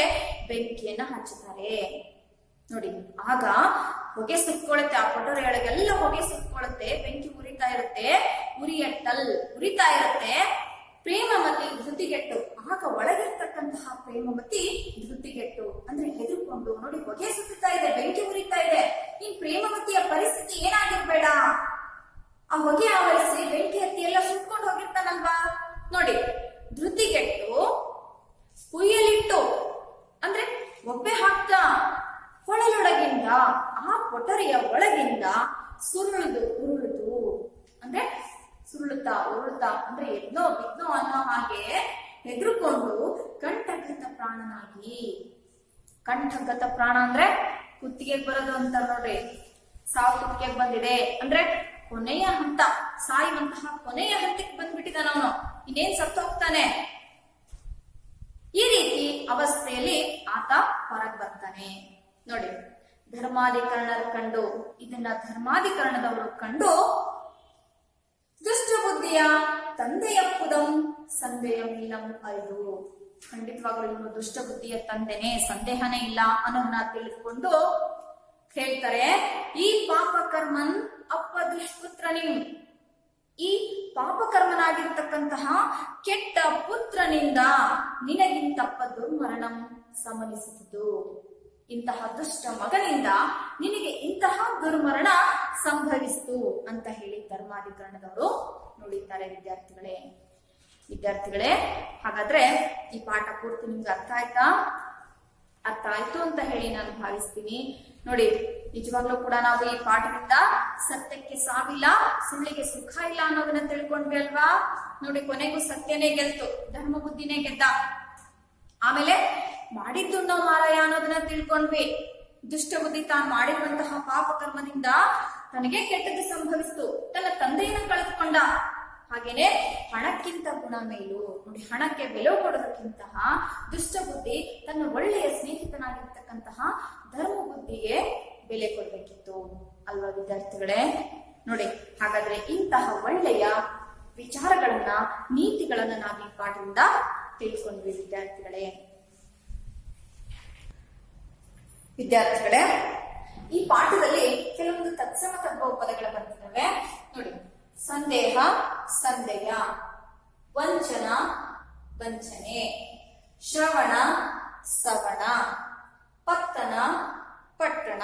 A: ಬೆಂಕಿಯನ್ನ ಹಚ್ಚುತ್ತಾರೆ. ನೋಡಿ, ಆಗ ಹೊಗೆ ಸುತ್ಕೊಳ್ಳುತ್ತೆ, ಆ ಪೊಟರೆಯೊಳಗೆಲ್ಲ ಹೊಗೆ ಸುತ್ಕೊಳ್ಳುತ್ತೆ, ಬೆಂಕಿ ಉರಿತಾ ಇರುತ್ತೆ, ಉರಿತಾ ಇರುತ್ತೆ. ಪ್ರೇಮಮತಿ ಧೃತಿಗೆಟ್ಟು, ಆಗ ಒಳಗಿರ್ತಕ್ಕಂತಹ ಪ್ರೇಮಮತಿ ಧೃತಿಗೆಟ್ಟು ಅಂದ್ರೆ ಹೆದರ್ಕೊಂಡು, ನೋಡಿ ಹೊಗೆ ಸುತ್ತಾ ಇದೆ, ಬೆಂಕಿ ಉರಿತಾ ಇದೆ, ಈ ಪ್ರೇಮಮತಿಯ ಪರಿಸ್ಥಿತಿ ಏನಾಗಿರ್ಬೇಡ, ಆ ಹೊಗೆ ಆವರಿಸಿ ಬೆಂಕಿ ಹತ್ತಿ ಎಲ್ಲ ಸುಟ್ಕೊಂಡು ಹೋಗಿರ್ತಾನಲ್ವಾ. ನೋಡಿ, ಧೃತಿಗೆಟ್ಟು ಹುಯ್ಯಲಿಟ್ಟು ಅಂದ್ರೆ ಒಬ್ಬೆ ಹಾಕ್ತಾ ಹೊಳಲೊಳಗಿಂದ, ಆ ಪೊಟರೆಯ ಒಳಗಿಂದ ಉರುಳುದು ಅಂದ್ರೆ ಉರುಳುತ್ತಾ ಅಂದ್ರೆ ಎದ್ನೋ ಬಿದ್ನೋ ಅನ್ನೋ ಹಾಗೆ ಹೆದರ್ಕೊಂಡು ಕಂಠಗತ ಪ್ರಾಣನಾಗಿ. ಕಂಠಗತ ಪ್ರಾಣ ಅಂದ್ರೆ ಕುತ್ತಿಗೆ ಬರೋದು ಅಂತ ನೋಡ್ರಿ. ಸಾವು ಕುತ್ತಿಗೆಗೆ ಬಂದಿದೆ ಅಂದ್ರೆ ಕೊನೆಯ ಹಂತ, ಸಾಯುವಂತಹ ಕೊನೆಯ ಹಂತಕ್ಕೆ ಬಂದ್ಬಿಟ್ಟಿದ್ದಾನ ಅವನು, ಇನ್ನೇನ್ ಸತ್ತು ಹೋಗ್ತಾನೆ. ಈ ರೀತಿ ಅವಸ್ಥೆಯಲ್ಲಿ ಆತ ಹೊರಗೆ ಬರ್ತಾನೆ. ನೋಡಿ, ಧರ್ಮಾಧಿಕರಣರು ಕಂಡು, ಇದನ್ನ ಧರ್ಮಾಧಿಕರಣದವರು ಕಂಡು ದುಷ್ಟ ಬುದ್ಧಿಯ ತಂದೆಯಪ್ಪುದಂ ಸಂದೇಹಮಿಲ್ಲಂ ಅರಿದು, ಖಂಡಿತವಾಗ್ಲೂ ಇವನು ದುಷ್ಟ ಬುದ್ಧಿಯ ತಂದೆನೇ, ಸಂದೇಹನೇ ಇಲ್ಲ ಅನ್ನೋದನ್ನ ತಿಳಿದುಕೊಂಡು ಹೇಳ್ತಾರೆ, ಈ ಪಾಪಕರ್ಮನ್ ಅಪ್ಪ ದುಷ್ಪುತ್ರನಿಂ, ಈ ಪಾಪಕರ್ಮನಾಗಿರ್ತಕ್ಕಂತಹ ಕೆಟ್ಟ ಪುತ್ರನಿಂದ ನಿನಗಿಂತಪ್ಪ ದುರ್ಮರಣಂ ಸಮನಿಸಿತು. ಇಂತಹ ದುಷ್ಟ ಮಗನಿಂದ ನಿನಗೆ ಇಂತಹ ದುರ್ಮರಣ ಸಂಭವಿಸಿತು ಅಂತ ಹೇಳಿ ಧರ್ಮಾಧಿಕರಣದವರು ನುಡಿತಾರೆ. ವಿದ್ಯಾರ್ಥಿಗಳೇ, ಹಾಗಾದ್ರೆ ಈ ಪಾಠ ಪೂರ್ತಿ ನಿಮ್ಗೆ ಅರ್ಥ ಆಯ್ತು ಅಂತ ಹೇಳಿ ನಾನು ಭಾವಿಸ್ತೀನಿ. ನೋಡಿ, ನಿಜವಾಗ್ಲೂ ಕೂಡ ನಾವು ಈ ಪಾಠದಿಂದ ಸತ್ಯಕ್ಕೆ ಸಾವಿಲ್ಲ, ಸುಳ್ಳಿಗೆ ಸುಖ ಇಲ್ಲ ಅನ್ನೋದನ್ನ ತಿಳ್ಕೊಂಡ್ವಿ ಅಲ್ವಾ. ನೋಡಿ, ಕೊನೆಗೂ ಸತ್ಯನೇ ಗೆಲ್ತು, ಧರ್ಮ ಬುದ್ಧಿನೇ ಗೆದ್ದ. ಆಮೇಲೆ ಮಾಡಿದ್ದು ನಾವು ಮಾರಾಯ ಅನ್ನೋದನ್ನ ತಿಳ್ಕೊಂಡ್ವಿ. ದುಷ್ಟ ಬುದ್ಧಿ ತಾನು ಮಾಡಿರುವಂತಹ ಪಾಪ ಕರ್ಮದಿಂದ ತನಗೆ ಕೆಟ್ಟದ್ದು ಸಂಭವಿಸಿತು, ತನ್ನ ತಂದೆಯನ್ನ ಕಳೆದುಕೊಂಡ. ಹಾಗೇನೆ ಹಣಕ್ಕಿಂತ ಗುಣ ಮೇಲು. ನೋಡಿ, ಹಣಕ್ಕೆ ಬೆಲೆ ಕೊಡೋದಕ್ಕಿಂತಹ ದುಷ್ಟ ಬುದ್ಧಿ ತನ್ನ ಒಳ್ಳೆಯ ಸ್ನೇಹಿತನಾಗಿರ್ತಕ್ಕಂತಹ ಧರ್ಮ ಬುದ್ಧಿಗೆ ಬೆಲೆ ಕೊಡ್ಬೇಕಿತ್ತು ಅಲ್ವಾ ವಿದ್ಯಾರ್ಥಿಗಳೇ. ನೋಡಿ, ಹಾಗಾದ್ರೆ ಇಂತಹ ಒಳ್ಳೆಯ ವಿಚಾರಗಳನ್ನ, ನೀತಿಗಳನ್ನ ನಾವು ಈ ಪಾಠದಿಂದ ತಿಳ್ಕೊಂಡ್ವಿ ವಿದ್ಯಾರ್ಥಿಗಳೇ. ಈ ಪಾಠದಲ್ಲಿ ಕೆಲವೊಂದು ತತ್ಸಮ ತದ್ಭವ ಪದಗಳು ಬರ್ತಿದ್ದಾವೆ. ನೋಡಿ, ಸಂದೇಹ ಸಂದೇಹ, ವಂಚನ ವಂಚನೆ, ಶ್ರವಣ ಸವಣ, ಪತ್ತನ ಪಟ್ಟಣ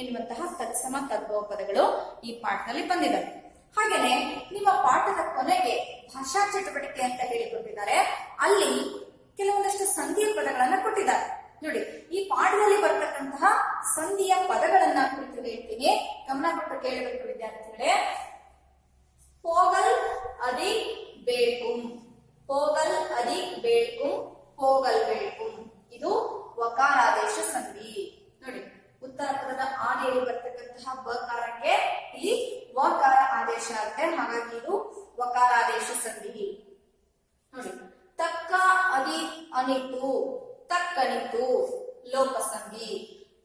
A: ಎನ್ನುವಂತಹ ತತ್ಸಮ ತದ್ಭವ ಪದಗಳು ಈ ಪಾಠದಲ್ಲಿ ಬಂದಿದ್ದಾವೆ. ಹಾಗೇನೆ ನಿಮ್ಮ ಪಾಠದ ಕೊನೆಗೆ ಭಾಷಾ ಚಟುವಟಿಕೆ ಅಂತ ಹೇಳಿಕೊಟ್ಟಿದ್ದಾರೆ. ಅಲ್ಲಿ ಕೆಲವೊಂದಷ್ಟು ಸಂಧಿಯ ಪದಗಳನ್ನ ಕೊಟ್ಟಿದ್ದಾರೆ. ನೋಡಿ, ಈ ಪಾಠದಲ್ಲಿ ಬರ್ತಕ್ಕಂತಹ ಸಂಧಿಯ ಪದಗಳನ್ನ ಕುರಿತು ಹೇಳ್ತೀನಿ, ಗಮನ ಕೊಟ್ಟು ಕೇಳಬೇಕು ವಿದ್ಯಾರ್ಥಿಗಳೇ. ಪೋಗಲ್ ಅದಿ ಬೇಳ್ಕುಂ, ಪೋಗಲ್ ಅದಿ ಬೇಳ್ಕುಂ, ಪೋಗಲ್ ಬೇಳ್ಕುಂ, ಇದು ವಕಾರಾದೇಶ ಸಂಧಿ. ನೋಡಿ, ಉತ್ತರ ಪದದ ಆದಿಯಲ್ಲಿ ಬರ್ತಕ್ಕಂತಹ ಬಕಾರಕ್ಕೆ ಇಲ್ಲಿ ವಕಾರ ಆದೇಶ ಆಗುತ್ತೆ, ಹಾಗಾಗಿ ಇದು ವಕಾರಾದೇಶ ಸಂಧಿ. ನೋಡಿ, ತಕ್ಕ ಅದಿ ಅನಿತು, ತಕ್ಕನಿತು ಲೋಪ ಸಂಧಿ.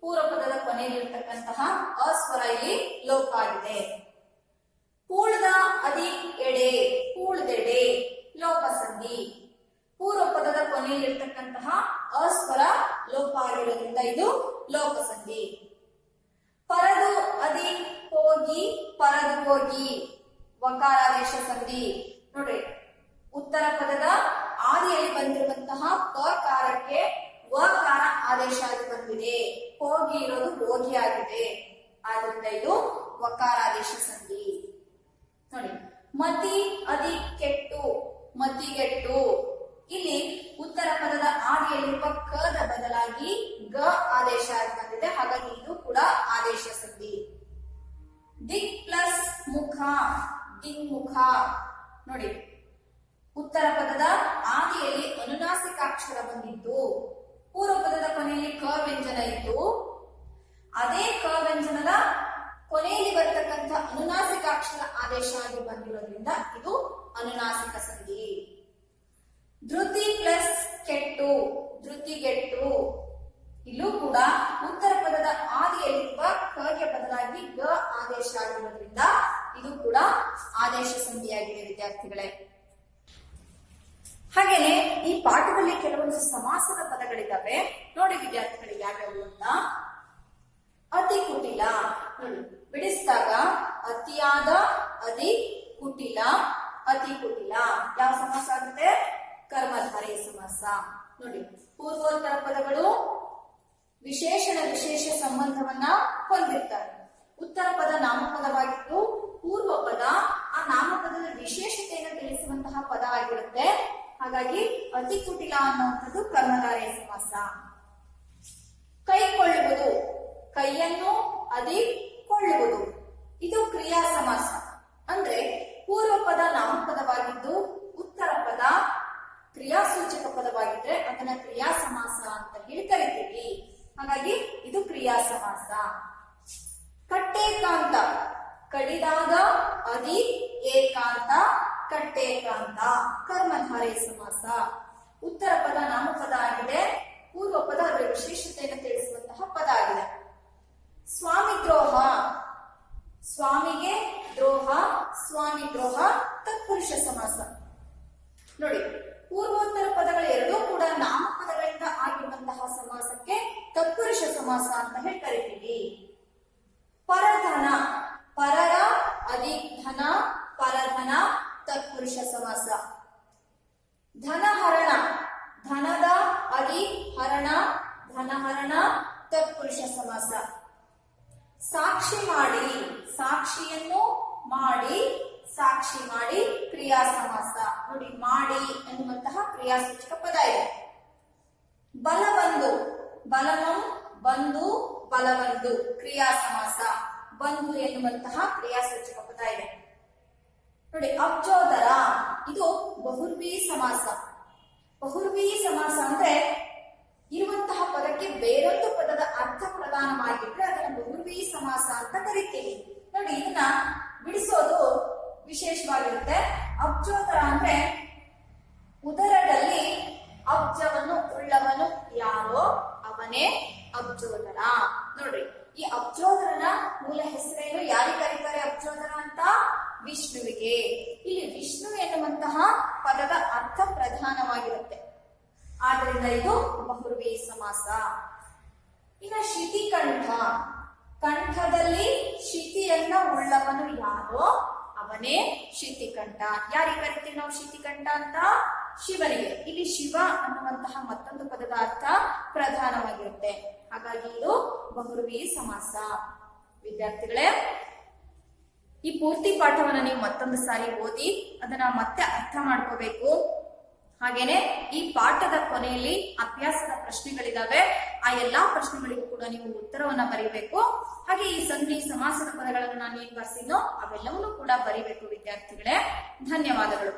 A: ಪೂರ್ವ ಪದದ ಕೊನೆಯಲ್ಲಿರ್ತಕ್ಕಂತಹ ಅಸ್ವರ ಇಲ್ಲಿ ಲೋಪ ಆಗಿದೆ. ಪೂಳ್ದ ಅದಿ ಎಡೆ, ಪೂಳ್ದೆಡೆ ಲೋಪ ಸಂಧಿ. ಪೂರ್ವ ಪದದ ಕೊನೆಯಲ್ಲಿರ್ತಕ್ಕಂತಹ ಅಸ್ವರ ಲೋಪ ಆಗಿರೋದ್ರಿಂದ ಇದು ಲೋಪ ಸಂಧಿ. ಪರದು ಅದಿ ಹೋಗಿ, ಪರದು ಹೋಗಿ ವಕಾರಾದೇಶ ಸಂಧಿ. ನೋಡ್ರಿ, ಉತ್ತರ ಪದದ ಆದಿಯಲ್ಲಿ ಬಂದಿರುವಂತಹ ಪಕಾರಕ್ಕೆ ವಕಾರ ಆದೇಶ ಆಗಿ ಬಂದಿದೆ, ಹೋಗಿ ಇರೋದು ಹೋಗಿ ಆಗಿದೆ, ಆದ್ರಿಂದ ಇದು ವಕಾರಾದೇಶ ಸಂಧಿ. ನೋಡಿ, ಮತಿ ಅದಿ ಕೆಟ್ಟು, ಮತಿಗೆಟ್ಟು. ಇಲ್ಲಿ ಉತ್ತರ ಪದದ ಆದಿಯಲ್ಲಿರುವ ಕದ ಬದಲಾಗಿ ಗ ಆದೇಶ ಆಗಿ ಬಂದಿದೆ, ಹಾಗಾಗಿ ಇದು ಕೂಡ ಆದೇಶ ಸಂಧಿ. ದಿಕ್ ಪ್ಲಸ್ ಮುಖ, ದಿಕ್ಮುಖ. ನೋಡಿ, ಉತ್ತರ ಪದದ ಆದಿಯಲ್ಲಿ ಅನುನಾಸಿಕಾಕ್ಷರ ಬಂದಿದ್ದು, ಪೂರ್ವ ಪದದ ಕೊನೆಯಲ್ಲಿ ಕ ವ್ಯಂಜನ ಇತ್ತು. ಅದೇ ಕ ವ್ಯಂಜನದ ಕೊನೆಯಲ್ಲಿ ಬರ್ತಕ್ಕಂಥ ಅನುನಾಸಿಕಾಕ್ಷರ ಆದೇಶ ಆಗಿ ಬಂದಿರೋದ್ರಿಂದ ಇದು ಅನುನಾಸಿಕ ಸಂಧಿ. ಧೃತಿ ಪ್ಲಸ್ ಕೆಟ್ಟು, ಧೃತಿಗೆಟ್ಟು. ಇಲ್ಲೂ ಕೂಡ ಉತ್ತರ ಪದದ ಆದಿಯಲ್ಲಿರುವ ಕಗೆ ಬದಲಾಗಿ ಗ ಆದೇಶ ಆಗಿರೋದ್ರಿಂದ ಇದು ಕೂಡ ಆದೇಶ ಸಂಧಿಯಾಗಿದೆ ವಿದ್ಯಾರ್ಥಿಗಳೇ. ಹಾಗೇನೆ ಈ ಪಾಠದಲ್ಲಿ ಕೆಲವೊಂದು ಸಮಾಸದ ಪದಗಳಿದ್ದಾವೆ. ನೋಡಿ ವಿದ್ಯಾರ್ಥಿಗಳಿಗೆ ಯಾವ್ಯಾವು ಅಂತ. ಅತಿ ಕುಟಿಲ, ನೋಡಿ ಬಿಡಿಸಿದಾಗ ಅತಿಯಾದ, ಅತಿ ಕುಟಿಲ, ಅತಿ ಕುಟಿಲ ಯಾವ ಸಮಾಸ ಆಗುತ್ತೆ? ಕರ್ಮಧಾರಯ ಸಮಾಸ. ನೋಡಿ ಪೂರ್ವೋತ್ತರ ಪದಗಳು ವಿಶೇಷಣ ವಿಶೇಷ ಸಂಬಂಧವನ್ನ ಹೊಂದಿರ್ತಾರೆ. ಉತ್ತರ ಪದ ನಾಮಪದವಾಗಿದ್ದು ಪೂರ್ವ ಪದ ಆ ನಾಮಪದದ ವಿಶೇಷತೆಯನ್ನು ತಿಳಿಸುವಂತಹ ಪದ ಆಗಿರುತ್ತೆ. ಹಾಗಾಗಿ ಅತಿ ಕುಟಿಲ ಅನ್ನುವಂಥದ್ದು ಕರ್ಮಧಾರಯ ಸಮಾಸ. ಕೈಕೊಳ್ಳುವುದು, ಕೈಯನ್ನು ಅದಿಕೊಳ್ಳುವುದು, ಇದು ಕ್ರಿಯಾ ಸಮಾಸ. ಅಂದ್ರೆ ಪೂರ್ವ ಪದ ನಾಮಪದವಾಗಿದ್ದು ಉತ್ತರ ಪದ ಕ್ರಿಯಾಸೂಚಕ ಪದವಾಗಿದ್ರೆ ಅದನ್ನ ಕ್ರಿಯಾ ಸಮಾಸ ಅಂತ ಹೇಳಿ ಕರಿತೀವಿ. ಹಾಗಾಗಿ ಇದು ಕ್ರಿಯಾ ಸಮಾಸ. ಕಟ್ಟೇಕಾಂತ, ಕಡಿದಾಗ ಅದಿ ಏಕಾಂತ, ಕಟ್ಟೇಕಾಂತ ಕರ್ಮಧಾರಯ ಸಮಾಸ. ಉತ್ತರ ಪದ ನಾಮಪದ ಆಗಿದೆ, ಪೂರ್ವ ಪದ ಅದರ ವಿಶೇಷತೆಯನ್ನು ತಿಳಿಸುವಂತಹ ಪದ ಆಗಿದೆ. ಸ್ವಾಮಿ ದ್ರೋಹ, ಸ್ವಾಮಿಗೆ ದ್ರೋಹ, ಸ್ವಾಮಿ ದ್ರೋಹ ತತ್ಪುರುಷ ಸಮಾಸ. ನೋಡಿ ಪೂರ್ವೋತ್ತರ ಪದಗಳು ಎರಡೂ ಕೂಡ ನಾಮಪದಗಳಿಂದ ಆಗಿರುವಂತಹ ಸಮಾಸಕ್ಕೆ ತತ್ಪುರುಷ ಸಮಾಸ ಅಂತ ಹೇಳಿ ಕರಿತೀವಿ. ಪರಧನ, ಪರರ ಅಧಿಧನ, ಪರಧನ ತತ್ಪುರುಷ ಸಮಾಸ. ಧನಹರಣ, ಧನದ ಅಧಿಹರಣ, ಧನಹರಣ ತತ್ಪುರುಷ ಸಮಾಸ. ಸಾಕ್ಷಿ ಮಾಡಿ, ಸಾಕ್ಷಿಯನ್ನು ಮಾಡಿ, ಸಾಕ್ಷಿ ಮಾಡಿ ಕ್ರಿಯಾ ಸಮಾಸ. ನೋಡಿ ಮಾಡಿ ಎನ್ನುವಂತಹ ಕ್ರಿಯಾಸೂಚಕ ಪದ ಇದೆ. ಬಲಬಂಧು, ಬಲಮಂ ಬಂಧು, ಬಲಬಂಧು ಕ್ರಿಯಾ ಸಮಾಸ. ಬಂಧು ಎನ್ನುವಂತಹ ಕ್ರಿಯಾಸೂಚಕ ಪದ ಇದೆ. ನೋಡಿ ಅಬ್ಜೋದರ, ಇದು ಬಹುರ್ವಿ ಸಮಾಸ. ಬಹುರ್ವಿ ಸಮಾಸ ಅಂದ್ರೆ ಇರುವಂತಹ ಪದಕ್ಕೆ ಬೇರೊಂದು ಪದದ ಅರ್ಥ ಪ್ರದಾನವಾಗಿದ್ರೆ ಅದನ್ನ ಬಹುರ್ವಿ ಸಮಾಸ ಅಂತ ಕರಿತೀವಿ. ನೋಡಿ ಇದನ್ನ ಬಿಡಿಸೋದು ವಿಶೇಷವಾಗಿರುತ್ತೆ. ಅಬ್ಜೋದರ ಅಂದ್ರೆ ಉದರದಲ್ಲಿ ಅಬ್ಜವನ್ನು ಉಳ್ಳವನು ಯಾರೋ ಅವನೇ ಅಬ್ಜೋದರ. ನೋಡ್ರಿ ಈ ಅಬ್ಜೋದರನ ಮೂಲ ಹೆಸರೇನು, ಯಾರಿಗೆ ಕರೀತಾರೆ ಅಬ್ಜೋದರ ಅಂತ? ವಿಷ್ಣುವಿಗೆ. ಇಲ್ಲಿ ವಿಷ್ಣು ಎನ್ನುವಂತಹ ಪದದ ಅರ್ಥ ಪ್ರಧಾನವಾಗಿರುತ್ತೆ, ಆದ್ರಿಂದ ಇದು ಬಹುರ್ವಿ ಸಮಾಸ. ಇನ್ನು ಶಿತಿಕಂಠ, ಕಂಠದಲ್ಲಿ ಶಿತಿಯನ್ನ ಉಳ್ಳವನು ಯಾರೋ ಅವನೇ ಶಿತಿಕಂಠ. ಯಾರಿಗೆ ಕರಿತೀವಿ ನಾವು ಶಿತಿಕಂಠ ಅಂತ? ಶಿವನಿಗೆ. ಇಲ್ಲಿ ಶಿವ ಅನ್ನುವಂತಹ ಮತ್ತೊಂದು ಪದದ ಅರ್ಥ ಪ್ರಧಾನವಾಗಿರುತ್ತೆ, ಹಾಗಾಗಿ ಇದು ಬಹುರ್ವಿ ಸಮಾಸ. ವಿದ್ಯಾರ್ಥಿಗಳೇ, ಈ ಪೂರ್ತಿ ಪಾಠವನ್ನ ನೀವು ಮತ್ತೊಂದು ಸಾರಿ ಓದಿ ಅದನ್ನ ಮತ್ತೆ ಅರ್ಥ ಮಾಡ್ಕೋಬೇಕು. ಹಾಗೇನೆ ಈ ಪಾಠದ ಕೊನೆಯಲ್ಲಿ ಅಭ್ಯಾಸದ ಪ್ರಶ್ನೆಗಳಿದಾವೆ, ಆ ಎಲ್ಲಾ ಪ್ರಶ್ನೆಗಳಿಗೂ ಕೂಡ ನೀವು ಉತ್ತರವನ್ನ ಬರೀಬೇಕು. ಹಾಗೆ ಈ ಸಂಧಿ ಸಮಾಸದ ಪದಗಳನ್ನು ನಾನು ಏನ್ ಬರ್ಸಿದ್ನೋ ಅವೆಲ್ಲವನ್ನೂ ಕೂಡ ಬರೀಬೇಕು ವಿದ್ಯಾರ್ಥಿಗಳೇ. ಧನ್ಯವಾದಗಳು.